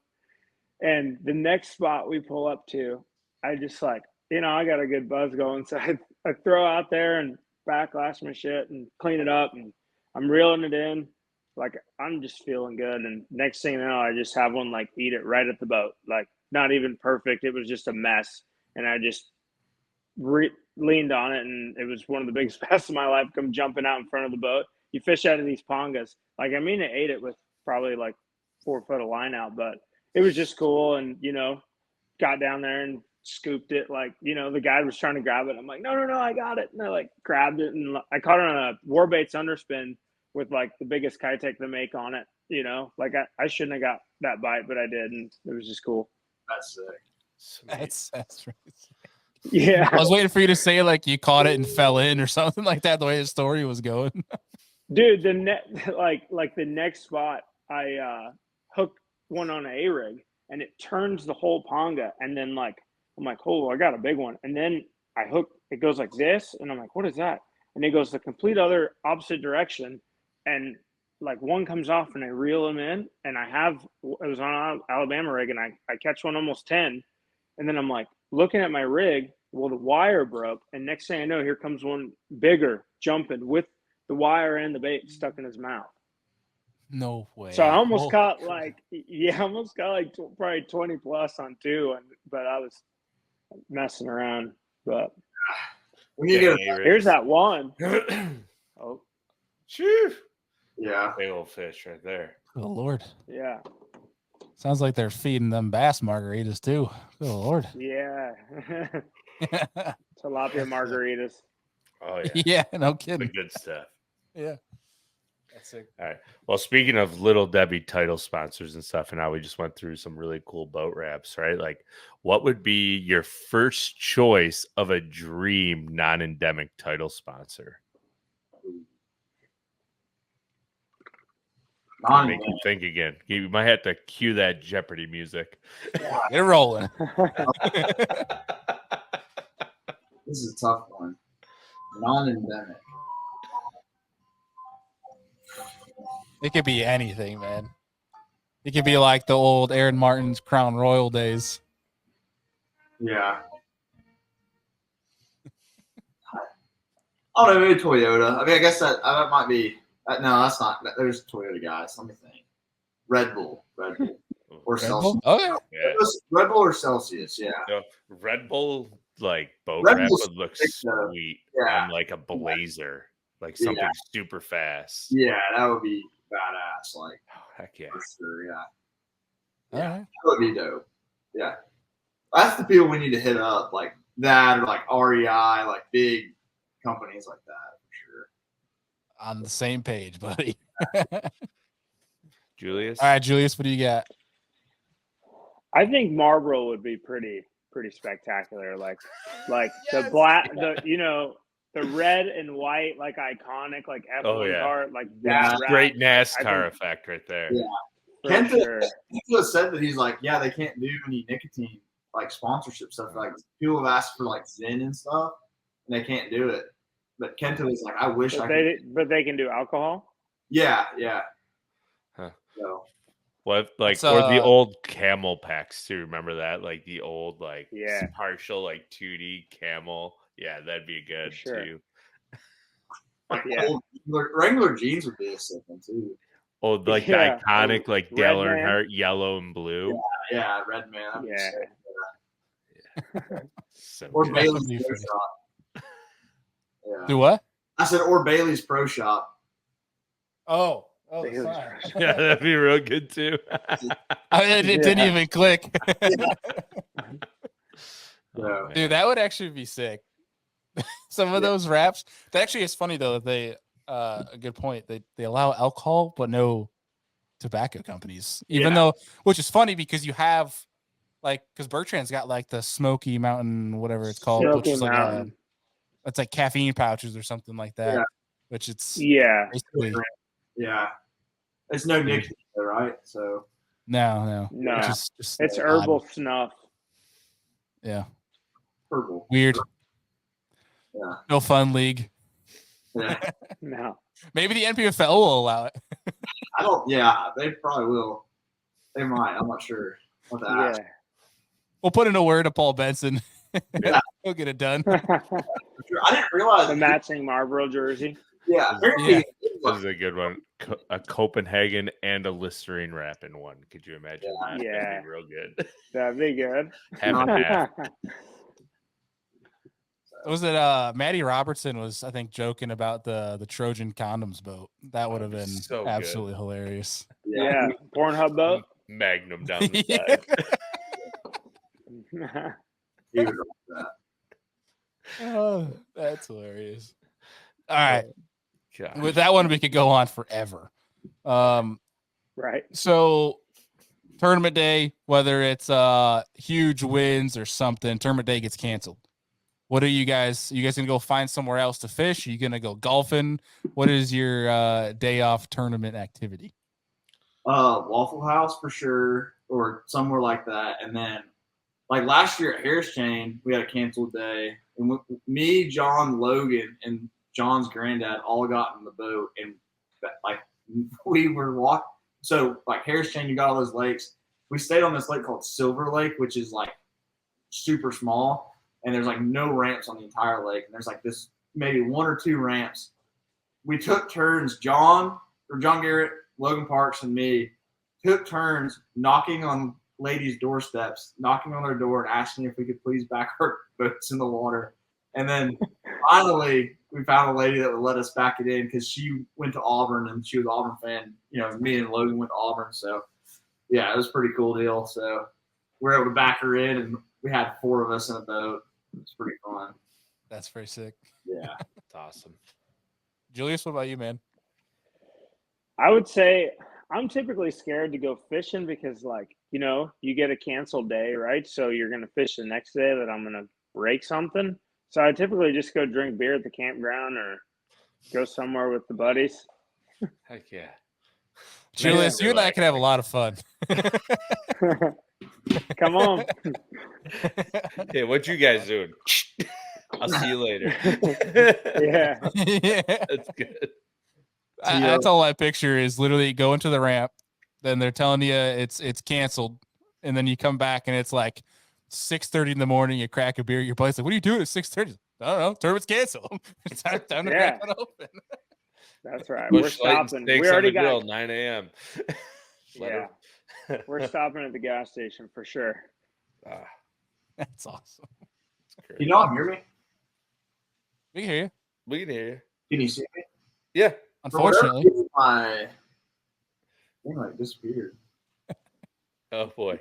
And the next spot we pull up to, I just like I got a good buzz going, so I throw out there and backlash my shit and clean it up, and I'm reeling it in. Like I'm just feeling good, and next thing you know, I just have one like eat it right at the boat. Like not even perfect, it was just a mess, and I just leaned on it, and it was one of the biggest bass of my life come jumping out in front of the boat. You fish out of these pongas. Like, I mean, I ate it with probably like 4 foot of line out, but it was just cool. And, got down there and scooped it. Like, the guy was trying to grab it. I'm like, no, I got it. And I like grabbed it, and I caught it on a Warbaits underspin with like the biggest Kitech to make on it. Like I shouldn't have got that bite, but I did. And it was just cool. That's sick. That's right. Yeah. I was waiting for you to say like you caught it and fell in or something like that, the way the story was going. Dude, the next spot, I hooked one on an A-rig, and it turns the whole ponga, and then like I'm like, oh, I got a big one, and then I hook. It goes like this, and I'm like, what is that? And it goes the complete other opposite direction, and like one comes off, and I reel him in, and it was on an Alabama rig, and I catch one almost 10, and then I'm like looking at my rig. Well, the wire broke, and next thing I know, here comes one bigger jumping with the wire and the bait stuck in his mouth. No way. So I almost caught like probably 20 plus on 2, but messing around. But when you get here's that one. Oh, Phew. yeah. Big old fish right there. Oh Lord. yeah. Sounds like they're feeding them bass margaritas too. Oh Lord. Yeah. Tilapia margaritas. Oh yeah. Yeah, no The kidding. good stuff. Yeah. That's it. All right. Well, speaking of Little Debbie title sponsors and stuff, and how we just went through some really cool boat wraps, right? Like, what would be your first choice of a dream non-endemic title sponsor? Make you think again. You might have to cue that Jeopardy music. Get it rolling. This is a tough one. Non-endemic. It could be anything, man. It could be like the old Aaron Martin's Crown Royal days. Yeah. I don't know, maybe Toyota. I mean, I guess that might be. No, that's not. There's Toyota guys. Let me think. Red Bull. Or Red Celsius. Bull? Okay. Yeah. Red Bull or Celsius, yeah. No, Red Bull, like, boat Red wrap Bull's would look sick, though. sweet Yeah. on, like, a Blazer. Like, something super fast. Yeah, that would be badass. Like, Oh, heck yeah. for sure, yeah. All right. That would be dope. Yeah. That's the people we need to hit up, like that, or like REI, like big companies like that, for sure. On the same page, buddy. Julius? All right, Julius, what do you got? I think Marlboro would be pretty spectacular. Like the black, the red and white, like iconic, like F1 car, like that. Great NASCAR effect right there. Yeah. Kenta said that he's like, yeah, they can't do any nicotine like sponsorship stuff. Like people have asked for like Zyn and stuff, and they can't do it. But Kenta was like, I wish I could. But they can do alcohol. Yeah. Huh. So. What, like, or the old Camel packs too? Remember that? Like the old, like, partial, like 2D Camel. Yeah, that'd be good too. Like old Wrangler jeans would be a sick one too. Old, like the iconic, like Dale Earnhardt, yellow and blue. Yeah, Red Man. So or Bailey's Pro Shop. Yeah. Do what? I said, or Bailey's Pro Shop. Oh, yeah, that'd be real good too. It didn't even click. Oh, dude, that would actually be sick. Some of those wraps. That actually is funny though. They a good point. They allow alcohol, but no tobacco companies. Even though, which is funny because you have like, because Bertrand's got like the Smoky Mountain, whatever it's called, which is like it's like caffeine pouches or something like that. Which it's basically. Yeah, it's no nicotine, right? So no. Just it's herbal snuff. Yeah, herbal. Weird. Yeah, no fun league. Yeah, no. Maybe the NPFL will allow it. I don't. Yeah, they probably will. They might. I'm not sure. We'll put in a word to Paul Benson. He'll get it done. I didn't realize the matching Marlboro jersey. Yeah, this is a good one. A Copenhagen and a Listerine wrap in one. Could you imagine that? Yeah, that'd be real good. That'd be good. Half and half. Was it Maddie Robertson was, I think, joking about the Trojan condoms boat? That would have been so absolutely hilarious. Yeah, Pornhub boat. Magnum down the side. He would like that. Oh, that's hilarious. All right. Gosh. With that one, we could go on forever. Right. So tournament day, whether it's huge wins or something, tournament day gets canceled. What are you guys gonna go find somewhere else to fish? Are you gonna go golfing? What is your day off tournament activity? Waffle House for sure, or somewhere like that. And then like last year at Harris Chain, we had a canceled day, and me, John, Logan, and John's granddad all got in the boat, and like we were walking. So like Harris Chain, you got all those lakes. We stayed on this lake called Silver Lake, which is like super small, and there's like no ramps on the entire lake. And there's like this maybe one or two ramps. We took turns, John Garrett, Logan Parks, and me took turns knocking on ladies' doorsteps, knocking on their door and asking if we could please back our boats in the water. And then finally, we found a lady that would let us back it in because she went to Auburn and she was an Auburn fan. You know, me and Logan went to Auburn. So, yeah, it was a pretty cool deal. So, we were able to back her in, and we had 4 of us in a boat. It was pretty fun. That's pretty sick. Yeah. That's awesome. Julius, what about you, man? I would say I'm typically scared to go fishing because, like, you know, you get a canceled day, right? So you're going to fish the next day that I'm going to break something. So I typically just go drink beer at the campground or go somewhere with the buddies. Heck yeah. Julius, you and I can have a lot of fun. Come on. Hey, what you guys doing? I'll see you later. Yeah. Yeah. That's good. That's all I picture is literally going to the ramp. Then they're telling you it's canceled. And then you come back and it's like 6:30 in the morning. You crack a beer. Your buddy's like, what are you doing at 6:30? I don't know. Tournament's canceled. It's time to crack it open. That's right. Bush We're stopping. steaks We already on the grill, got 9 a.m. Yeah. We're stopping at the gas station for sure. That's awesome. Can you all hear me? We can hear you. We can hear you. Can you see me? Yeah. Unfortunately. My thing like disappeared. Oh boy.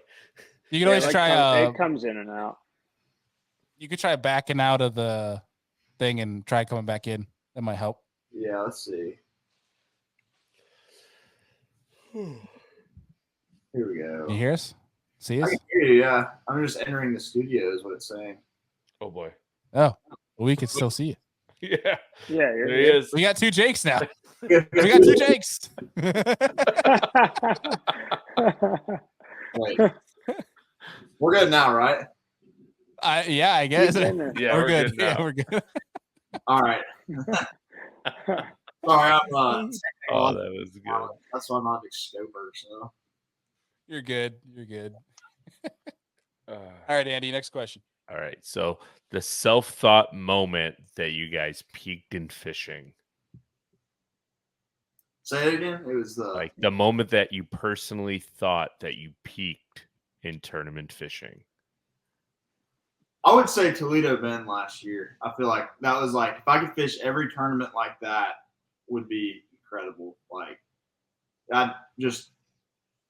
You can always try. It comes in and out. You could try backing out of the thing and try coming back in. That might help. Yeah, let's see. Here we go. Can you hear us? See us? I can hear you, yeah. I'm just entering the studio is what it's saying. Oh boy. Oh, well, we can still see you. Yeah. Yeah, There he is. We got 2 Jakes now. We got 2 Jakes. Wait. We're good now, right? Yeah, I guess. Yeah, we're good. now. Yeah, we're good. All right. Sorry, I'm Oh, that was good. That's why I'm not a scoper, so. You're good. You're good. All All right, Andy, next question. right. So the self-thought moment that you guys peaked in fishing. Say it again. It was Like the moment that you personally thought that you peaked in tournament fishing. I would say Toledo Bend last year. I feel like that was like if I could fish every tournament like that would be incredible. Like I just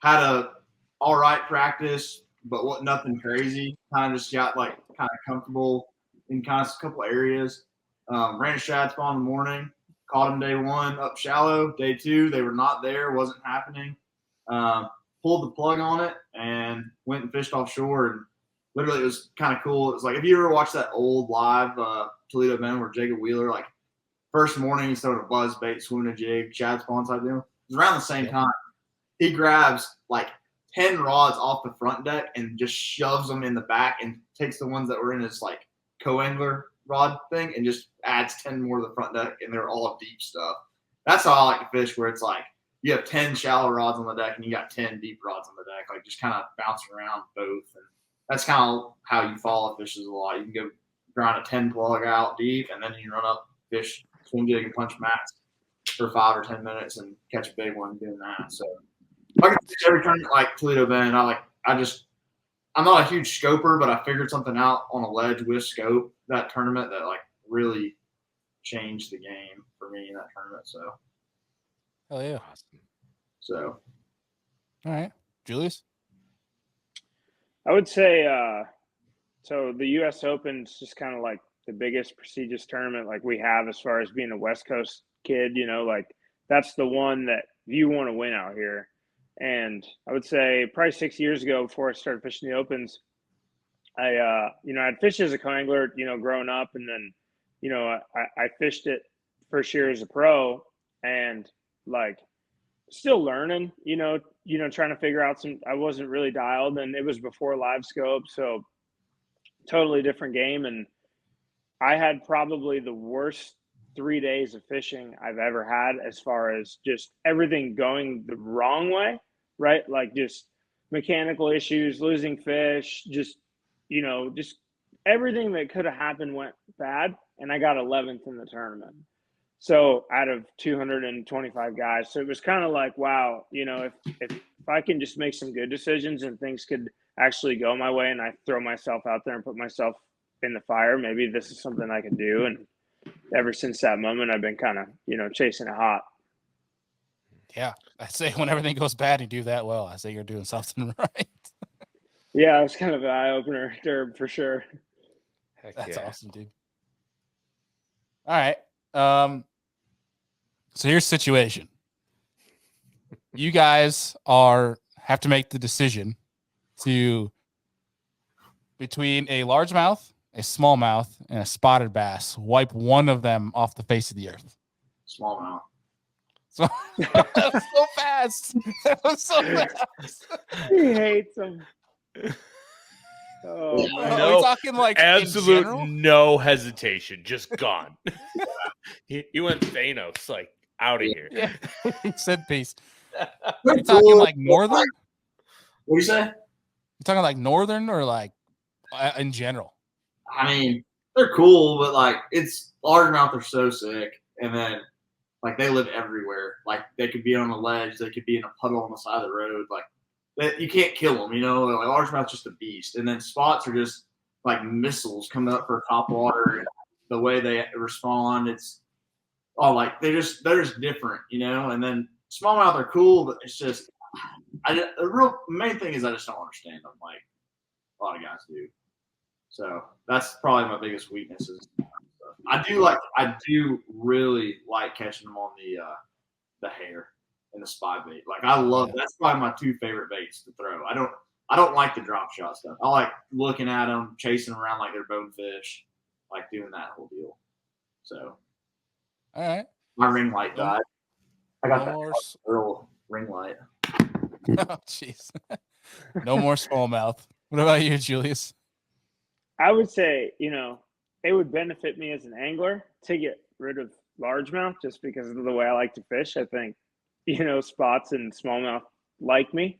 had a all right practice, but nothing crazy. Kind of just got like kind of comfortable in kind of a couple areas. Ran a shad spawn in the morning, caught them day 1 up shallow. Day 2 they were not there, wasn't happening. Pulled the plug on it and went and fished offshore, and literally it was kind of cool. It was like if you ever watched that old live Toledo Bend where Jacob Wheeler, like first morning he's throwing a buzz bait, swimming a jig, shad spawn type deal. It was around the same time. He grabs like 10 rods off the front deck and just shoves them in the back and takes the ones that were in his like co-angler rod thing and just adds 10 more to the front deck, and they're all deep stuff. That's how I like to fish, where it's like you have 10 shallow rods on the deck and you got 10 deep rods on the deck, like just kind of bouncing around both. And that's kind of how you follow fishes a lot. You can go grind a 10 plug out deep, and then you run up, fish, swing jig, and punch mats for 5 or 10 minutes and catch a big one doing that. So if I can fish every tournament like Toledo Bend, I'm not a huge scoper, but I figured something out on a ledge with scope that tournament that like really changed the game for me in that tournament. So, Hell yeah. Awesome. so All right. Julius? I would say so the US Open is just kind of like the biggest prestigious tournament like we have as far as being a West Coast kid, you know, like that's the one that you want to win out here. And I would say probably 6 years ago before I started fishing the Opens, I I'd fished as a co-angler, you know, growing up, and then, you know, I fished it first year as a pro, and like still learning, trying to figure out I wasn't really dialed, and it was before Livescope, so totally different game. And I had probably the worst 3 days of fishing I've ever had as far as just everything going the wrong way, right? Like just mechanical issues, losing fish, just everything that could have happened went bad. And I got 11th in the tournament. So out of 225 guys, so it was kind of like, wow, you know, if I can just make some good decisions and things could actually go my way, and I throw myself out there and put myself in the fire, maybe this is something I can do. And ever since that moment, I've been kind of, you know, chasing it hot. Yeah, I say when everything goes bad, you do that well. I say you're doing something right. Yeah, it was kind of an eye opener there for sure. Heck That's yeah. awesome, dude. All right. So here's the situation. You guys have to make the decision between a largemouth, a smallmouth, and a spotted bass. Wipe one of them off the face of the earth. Smallmouth. So that was so fast. That was so fast. He hates them. Oh, man. Are we talking like absolute in general? no hesitation, just gone. he went Thanos, like out of here. Yeah, he said peace. You're talking like northern? What do you say? You're talking like northern or like in general? I mean, they're cool, but like it's largemouth are so sick, and then like they live everywhere. Like they could be on a ledge, they could be in a puddle on the side of the road. Like you can't kill them, you know. Like largemouth's just a beast, and then spots are just like missiles coming up for top water. And the way they respond, it's like they're just different, you know. And then smallmouth are cool, but it's just the real main thing is I just don't understand them like a lot of guys do. So that's probably my biggest weakness is I do really like catching them on the hair and the spy bait. Like I love that's probably my two favorite baits to throw. I don't like the drop shot stuff. I like looking at them, chasing them around like they're bonefish, like doing that whole deal. So, all right, my ring light died. I got no that little ring light. Oh, jeez. No more smallmouth. What about you, Julius? I would say, you know, it would benefit me as an angler to get rid of largemouth just because of the way I like to fish. I think, you know, spots and smallmouth like me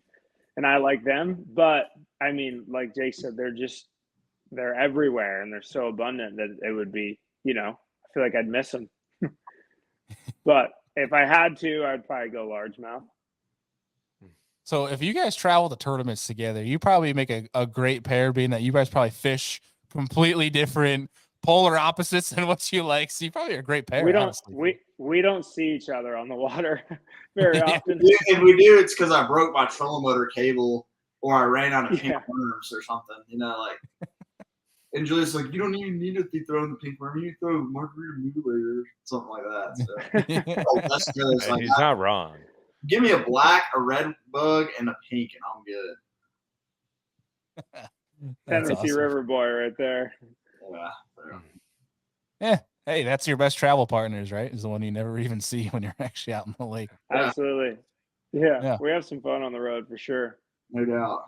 and I like them. But I mean, like Jake said, they're everywhere and they're so abundant that it would be, you know, I feel like I'd miss them. But if I had to, I'd probably go largemouth. So if you guys travel to tournaments together, you probably make a great pair, being that you guys probably fish completely different, polar opposites than what you like. So you probably are a great pair. We don't see each other on the water very often. If we do, it's because I broke my trolling motor cable or I ran out of pink worms or something. You know, like. And Julius like, you don't even need to be throwing the pink worm. You throw margarita mutilator, something like that. So He's not wrong. Give me a black, a red bug, and a pink, and I'm good. Tennessee awesome. River boy right there. Yeah. Hey, that's your best travel partners, right? Is the one you never even see when you're actually out in the lake. Absolutely. Yeah. We have some fun on the road for sure. No doubt.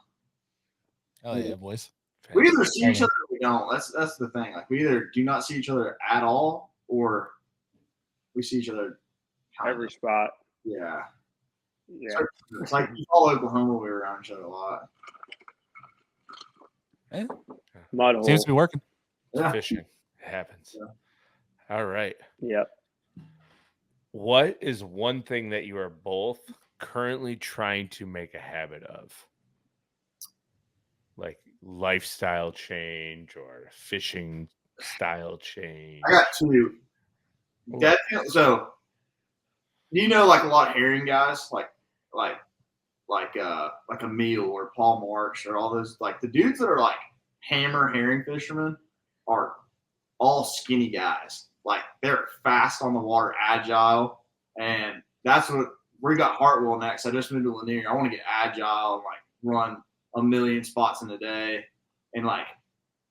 Oh yeah, boys. We either see each other or we don't. That's the thing. Like we either do not see each other at all, or we see each other every spot. Yeah. Yeah. It's like all Oklahoma, we were around each other a lot. Yeah. Mud hole. Seems to be working. Yeah. Fishing. It happens. Yeah. All right. Yep. What is one thing that you are both currently trying to make a habit of? Like lifestyle change or fishing style change? I got two. Definitely. So, you know, like a lot of herring guys, like a Meal or Paul Marsh or all those, like the dudes that are like hammer herring fishermen are all skinny guys. Like they're fast on the water, agile, and that's what we got Hartwell next. I just moved to Lanier. I want to get agile and like run a million spots in a day. And like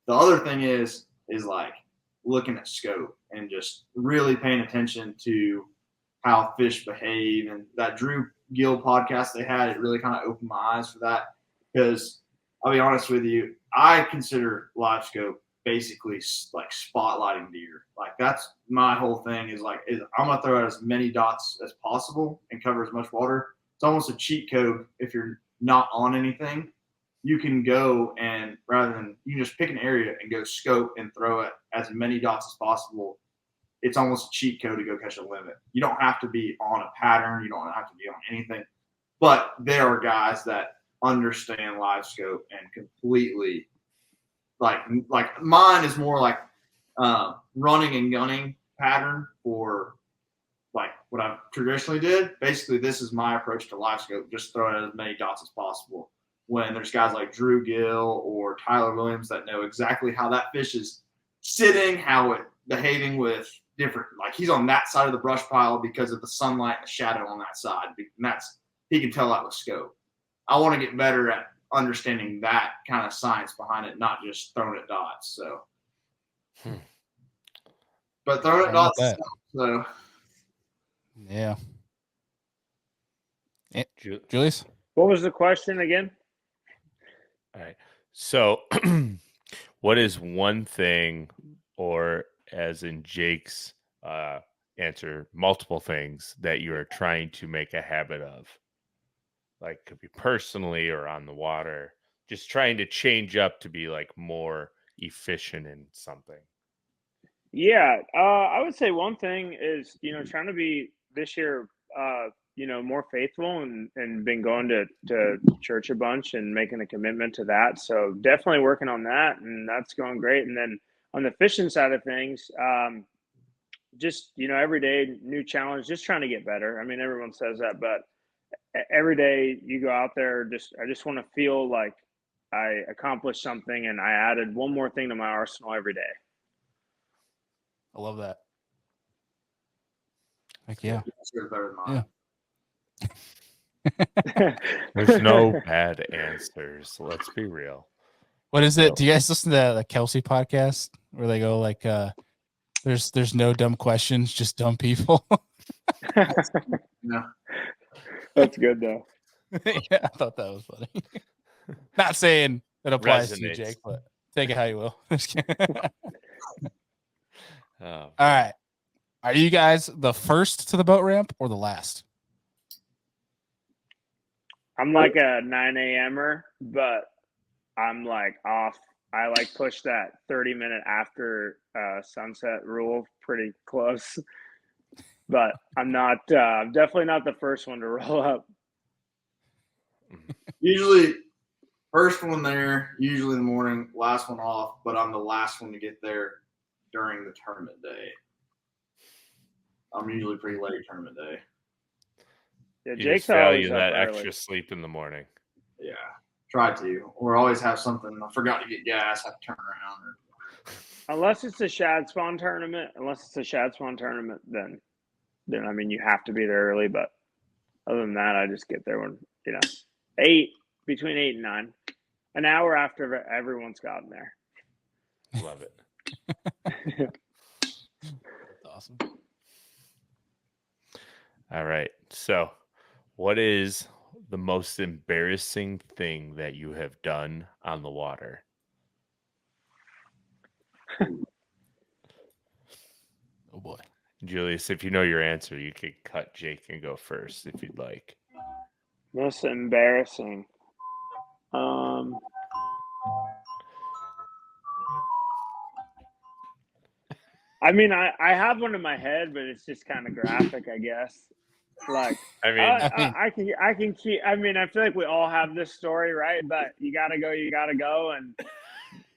the other thing is like looking at scope and just really paying attention to how fish behave. And that Drew Gill podcast they had, it really kind of opened my eyes for that, because I'll be honest with you, I consider Livescope basically like spotlighting deer. Like that's my whole thing is I'm gonna throw out as many dots as possible and cover as much water. It's almost a cheat code. If you're not on anything, you can go and rather than you can just pick an area and go scope and throw it as many dots as possible it's almost a cheat code to go catch a limit. You don't have to be on a pattern. You don't have to be on anything. But there are guys that understand Livescope and completely like mine is more like running and gunning pattern for like what I've traditionally did. Basically, this is my approach to Livescope. Just throw in as many dots as possible. When there's guys like Drew Gill or Tyler Williams that know exactly how that fish is sitting, how it behaving with different, like he's on that side of the brush pile because of the sunlight and the shadow on that side. And that's, he can tell that with scope. I want to get better at understanding that kind of science behind it, not just throwing at dots. So, but throwing at dots, so yeah. Julius, what was the question again? All right. So, what is one thing, or as in Jake's answer, multiple things that you are trying to make a habit of? Like, could be personally or on the water, just trying to change up to be like more efficient in something. Yeah, I would say one thing is, trying to be this year, more faithful and been going to church a bunch and making a commitment to that. So definitely working on that, and that's going great. And then on the fishing side of things, just, every day, new challenge, just trying to get better. I mean, everyone says that, but every day you go out there, I just want to feel like I accomplished something and I added one more thing to my arsenal every day. I love that. Heck yeah. Yeah. There's no bad answers. Let's be real. What is it? Do you guys listen to the Kelsey podcast where they go like, there's no dumb questions, just dumb people? No. That's good though. Yeah, I thought that was funny. Not saying it applies to you, Resonates. Jake, but take it how you will. Oh. All right. Are you guys the first to the boat ramp or the last? I'm like a 9 a.m.er, but I'm like off. I like push that 30-minute after sunset rule pretty close, but I'm not definitely not the first one to roll up. Usually first one there, usually in the morning, last one off, but I'm the last one to get there during the tournament day. I'm usually pretty late tournament day. Yeah, You Jake's just value always up that early. extra sleep in the morning. Yeah, try to. Or always have something. I forgot to get gas. I have to turn around. Unless it's a shad spawn tournament, then I mean you have to be there early. But other than that, I just get there when between 8 and 9, an hour after everyone's gotten there. Love it. That's awesome. All right. So, what is the most embarrassing thing that you have done on the water? Oh boy. Julius, if you know your answer, you could cut Jake and go first if you'd like. Most embarrassing. I mean, I have one in my head, but it's just kind of graphic, I guess. Like, I mean, I can keep. I mean, I feel like we all have this story, right? But you gotta go. And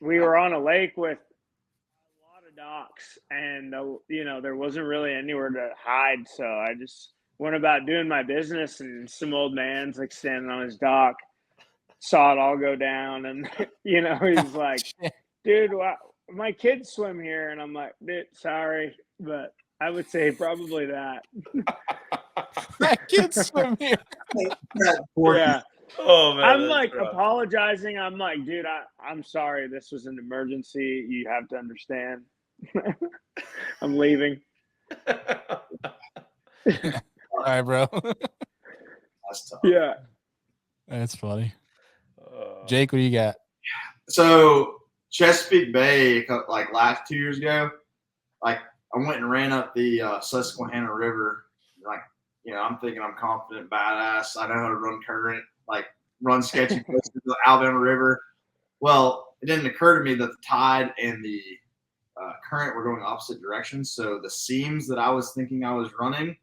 we were on a lake with a lot of docks, and there wasn't really anywhere to hide, so I just went about doing my business. And some old man's like standing on his dock, saw it all go down, and he's like, "Dude, my kids swim here," and I'm like, "Dude, sorry, but I would say probably that." My kids swim here. Yeah. oh man, I'm like apologizing. I'm like, dude, I'm sorry. This was an emergency. You have to understand. I'm leaving. All right, bro. That's tough. Yeah. That's funny. Jake, what do you got? So Chesapeake Bay, like last 2 years ago, like I went and ran up the Susquehanna River. Like, I'm thinking I'm confident, badass. I know how to run current, like run sketchy places to the Alabama River. Well, it didn't occur to me that the tide and the current were going opposite directions. So the seams that I was thinking I was running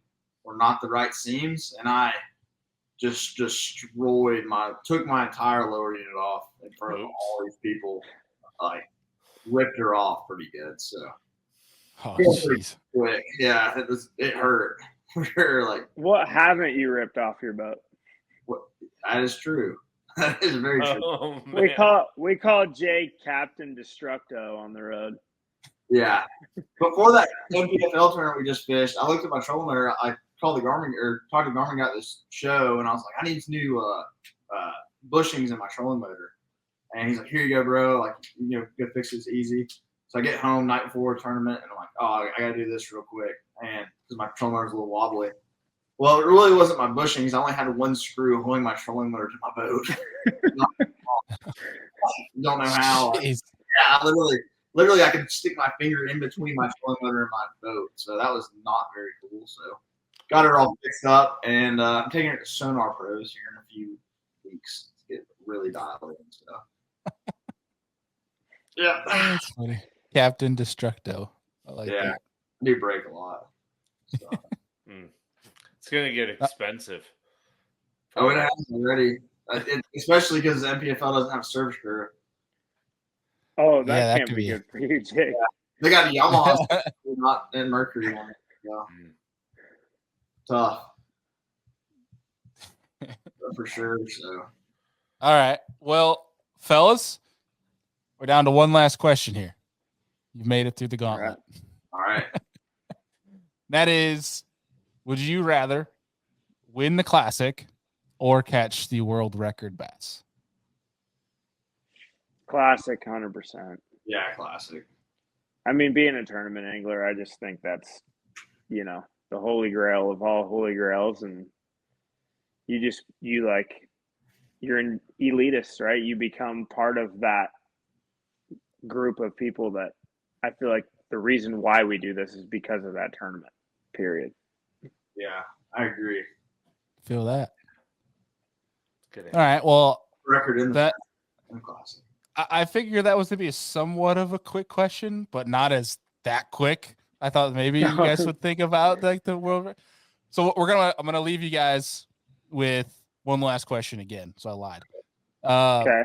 were not the right seams. And I just took my entire lower unit off in front of all these people. Like, ripped her off pretty good. So, jeez. Quick. Yeah, it hurt. For sure. Like, what haven't you ripped off your boat? That is true. That is very true. Oh, We call Jay Captain Destructo on the road. Yeah. Before that NPFL tournament we just fished, I looked at my trolling motor. I called the Garmin or talked to Garmin, got this show, and I was like, I need some new bushings in my trolling motor. And he's like, here you go, bro. Like, go fix this easy. So I get home night before tournament, and I'm like, oh, I got to do this real quick. And because my trolling motor's a little wobbly. Well, it really wasn't my bushings. I only had one screw holding my trolling motor to my boat. Don't know how. Jeez. Yeah, literally, I could stick my finger in between my trolling motor and my boat. So that was not very cool. So got her all fixed up, and I'm taking her to Sonar Pros here in a few weeks to get really dialed in. So yeah, That's funny. Captain Destructo. I like that. I do break a lot. So. It's gonna get expensive. Oh, it has already. Especially because the NPFL doesn't have a service crew. Oh, that can't could be good for you, Jake. Yeah. They got the Yamaha, not in Mercury one. Yeah. Tough. For sure. So. All right. Well, fellas, we're down to one last question here. You've made it through the gauntlet. All right. That is, would you rather win the Classic or catch the world record bass? Classic, 100%. Yeah, classic. I mean, being a tournament angler, I just think that's, the holy grail of all holy grails. And you're an elitist, right? You become part of that group of people that I feel like the reason why we do this is because of that tournament, period. Yeah, I agree. Feel that. Good. All right. Well, Record in that classic. I figured that was to be somewhat of a quick question, but not as that quick. I thought maybe you guys would think about like the world. So I'm gonna leave you guys with one last question again. So I lied. Okay.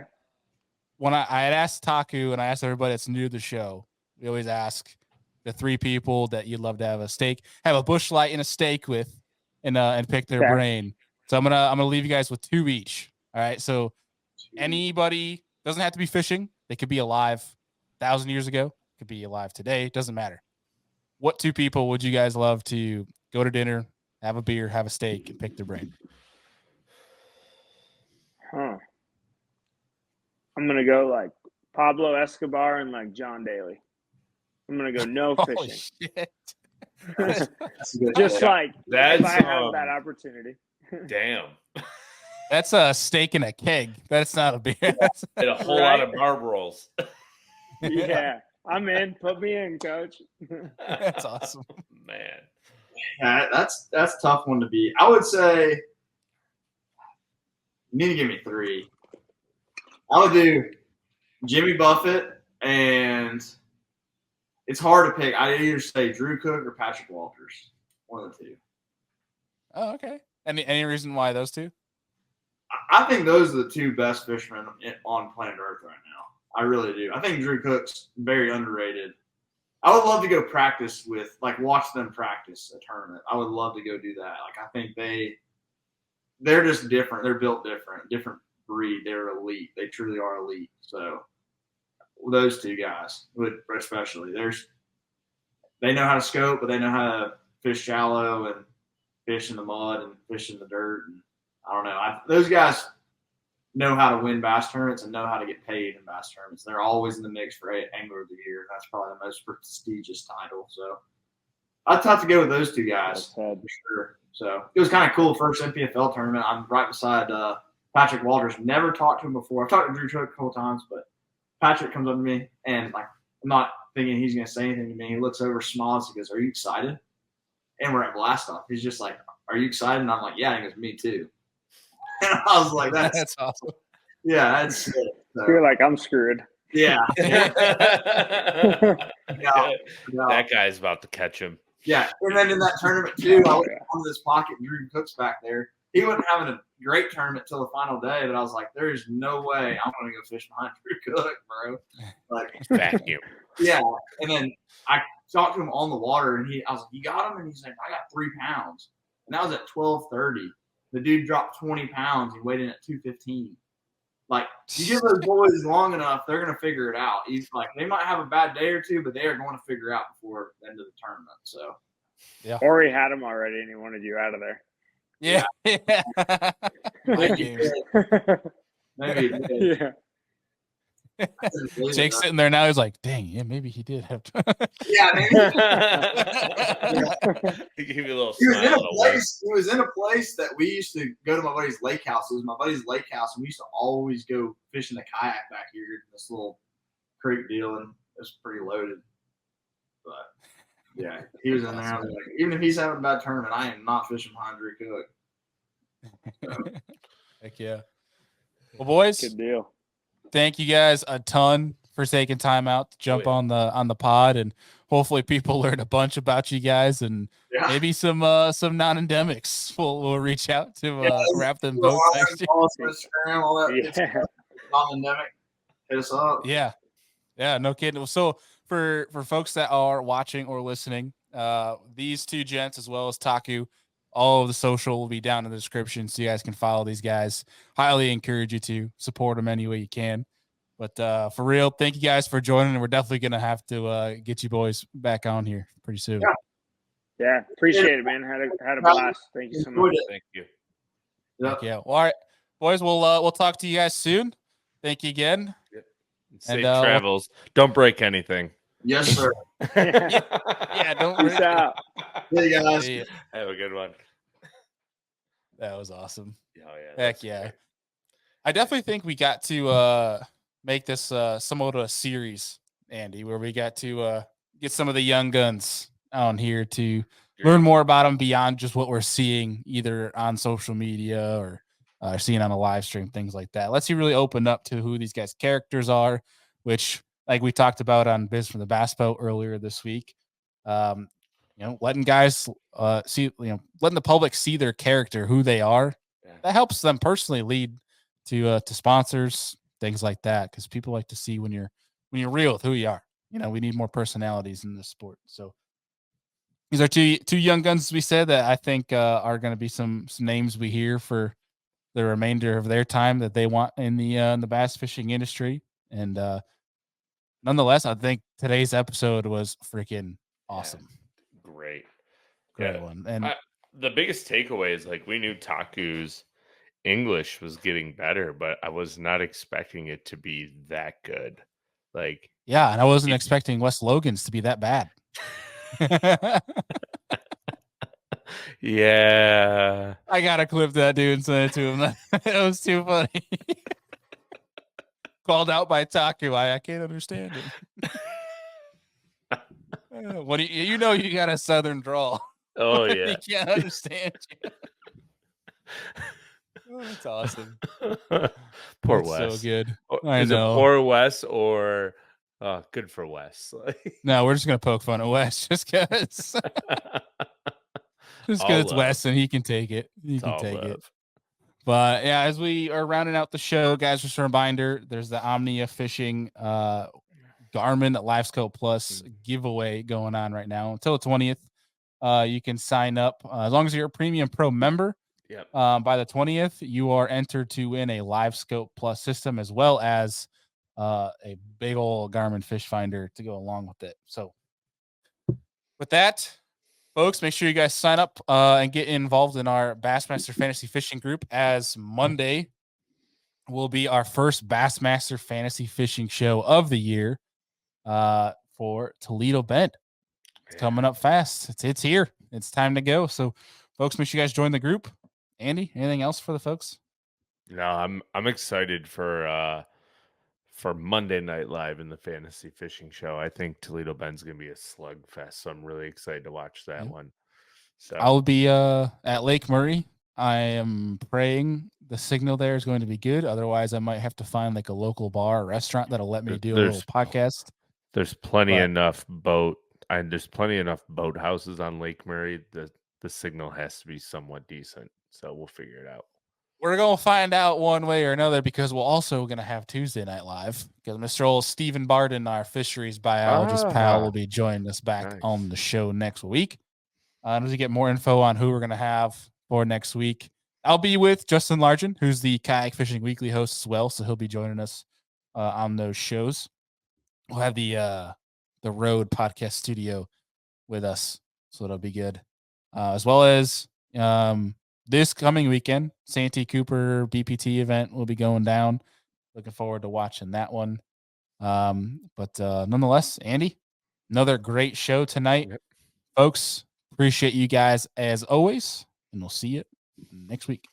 When I had asked Taku and I asked everybody that's new to the show, we always ask the three people that you'd love to have a bush light and a steak with, and pick their brain. So I'm gonna leave you guys with two each. All right. So anybody, doesn't have to be fishing. They could be alive 1,000 years ago. Could be alive today. Doesn't matter. What two people would you guys love to go to dinner, have a beer, have a steak, and pick their brain? I'm gonna go like Pablo Escobar and like John Daly. I'm gonna go no fishing. Shit. Just like That's, if I have that opportunity. Damn. That's a steak in a keg. That's not a beer. And a whole lot of barb rolls. Yeah, I'm in. Put me in, coach. That's awesome. Man. Yeah, that's a tough one to beat. I would say you need to give me three. I would do Jimmy Buffett, and it's hard to pick. I'd either say Drew Cook or Patrick Walters. One of the two. Oh, okay. Any reason why those two? I think those are the two best fishermen on planet Earth right now. I really do. I think Drew Cook's very underrated. I would love to go practice watch them practice a tournament. I would love to go do that. Like, I think they're just different. They're built different breed. They're elite. They truly are elite. So those two guys especially. They know how to scope, but they know how to fish shallow and fish in the mud and fish in the dirt. And I don't know. Those guys know how to win bass tournaments and know how to get paid in bass tournaments. They're always in the mix for Angler of the Year. That's probably the most prestigious title. So I'd have to go with those two guys for sure. So it was kind of cool. First NPFL tournament. I'm right beside Patrick Walters. Never talked to him before. I've talked to Drew Cook a couple times, but Patrick comes up to me and I'm not thinking he's going to say anything to me. He looks over, smiles. He goes, "Are you excited?" And we're at blast off. He's just like, "Are you excited?" And I'm like, "Yeah." And he goes, "Me too." And I was like, that's awesome. Yeah, that's sick. So, I feel like I'm screwed. yeah. Yeah, out. That guy's about to catch him. Yeah, and then in that tournament too, I went on this pocket and Drew Cook's back there. He wasn't having a great tournament till the final day, but I was like, "There's no way I'm going to go fish behind Drew Cook, bro." Like vacuum. Yeah, and then I talked to him on the water, and I was like, "You got him?" And he's like, "I got 3 pounds," and that was at 12:30. The dude dropped 20 pounds. He weighed in at 215. Like, you give those boys long enough, they're going to figure it out. He's like, they might have a bad day or two, but they are going to figure out before the end of the tournament. So, yeah. Or he had him already and he wanted you out of there. Yeah. Maybe. Yeah. Jake's sitting there now. He's like, dang, yeah, maybe he did have to. Yeah, maybe. He gave you a little He was in a place that we used to go to my buddy's lake house. It was my buddy's lake house, and we used to always go fishing the kayak back here in this little creek deal, and it was pretty loaded. But yeah, he was in there. I was like, even if he's having a bad tournament, I am not fishing behind Drew Cook. So. Heck yeah. Well, boys, good deal. Thank you guys a ton for taking time out to jump on the pod, and hopefully people learn a bunch about you guys, and maybe some non-endemics. We'll reach out to wrap them both next year. Instagram, all that non-endemic. Hit us up. Yeah, no kidding. So for folks that are watching or listening, these two gents as well as Taku, all of the social will be down in the description, so you guys can follow these guys. Highly encourage you to support them any way you can. But for real, thank you guys for joining, and we're definitely going to have to get you boys back on here pretty soon. Yeah, appreciate it, man. Had a blast. Thank you so much. Thank you. Yeah. Well, all right, boys, we'll talk to you guys soon. Thank you again. Yep. Safe travels. Don't break anything. Yes, sir. Yeah, don't Peace out. Hey, guys. Have a good one. That was awesome. Oh, yeah. Heck yeah. Great. I definitely think we got to make this somewhat of a series, Andy, where we got to get some of the young guns on here to learn more about them beyond just what we're seeing either on social media or seeing on a live stream, things like that. Let's see really open up to who these guys' characters are, which, like we talked about on Biz from the Bass Boat earlier this week, letting guys see, letting the public see their character, who they are. Yeah. That helps them personally lead to sponsors, things like that, because people like to see when you're real with who you are. We need more personalities in this sport. So these are two young guns, as we said, that I think are going to be some names we hear for the remainder of their time that they want in the bass fishing industry. And nonetheless, I think today's episode was freaking awesome. Great one. And the biggest takeaway is, like, we knew Taku's English was getting better, but I was not expecting it to be that good. Like, yeah, and I wasn't expecting Wes Logan's to be that bad. Yeah, I gotta clip that dude and send it to him. It was too funny. Called out by Taku. I can't understand it. What do you got a southern drawl? Oh yeah, he can't understand you. Oh, that's awesome. Poor that's Wes. So good. I know. It poor Wes or good for Wes? No, we're just gonna poke fun at Wes just because. Just because it's Wes and he can take it. He can take it. But yeah, as we are rounding out the show, guys, just a reminder, there's the Omnia Fishing Garmin Livescope Plus giveaway going on right now until the 20th. You can sign up as long as you're a Premium Pro member. Yep. By the 20th, you are entered to win a Livescope Plus system as well as a big old Garmin fish finder to go along with it. So with that, folks, make sure you guys sign up and get involved in our Bassmaster Fantasy Fishing group, as Monday will be our first Bassmaster Fantasy Fishing show of the year for Toledo Bend. It's coming up fast. It's here. It's time to go. So, folks, make sure you guys join the group. Andy, anything else for the folks? No, I'm excited for Monday Night Live in the Fantasy Fishing Show. I think Toledo Bend's going to be a slugfest, so I'm really excited to watch that one. So I'll be at Lake Murray. I am praying the signal there is going to be good. Otherwise, I might have to find like a local bar or restaurant that'll let me do a little podcast. There's plenty enough there's plenty enough boat houses on Lake Murray. The signal has to be somewhat decent, so we'll figure it out. We're going to find out one way or another because we're also going to have Tuesday Night Live because Mr. old Stephen Barden, our fisheries biologist pal, will be joining us back on the show next week. As we get more info on who we're going to have for next week, I'll be with Justin Largen, who's the Kayak Fishing Weekly host as well, so he'll be joining us on those shows. We'll have the Road Podcast Studio with us, so it'll be good. As well as this coming weekend, Santee Cooper BPT event will be going down. Looking forward to watching that one. But nonetheless, Andy, another great show tonight. Yep. Folks, appreciate you guys as always, and we'll see you next week.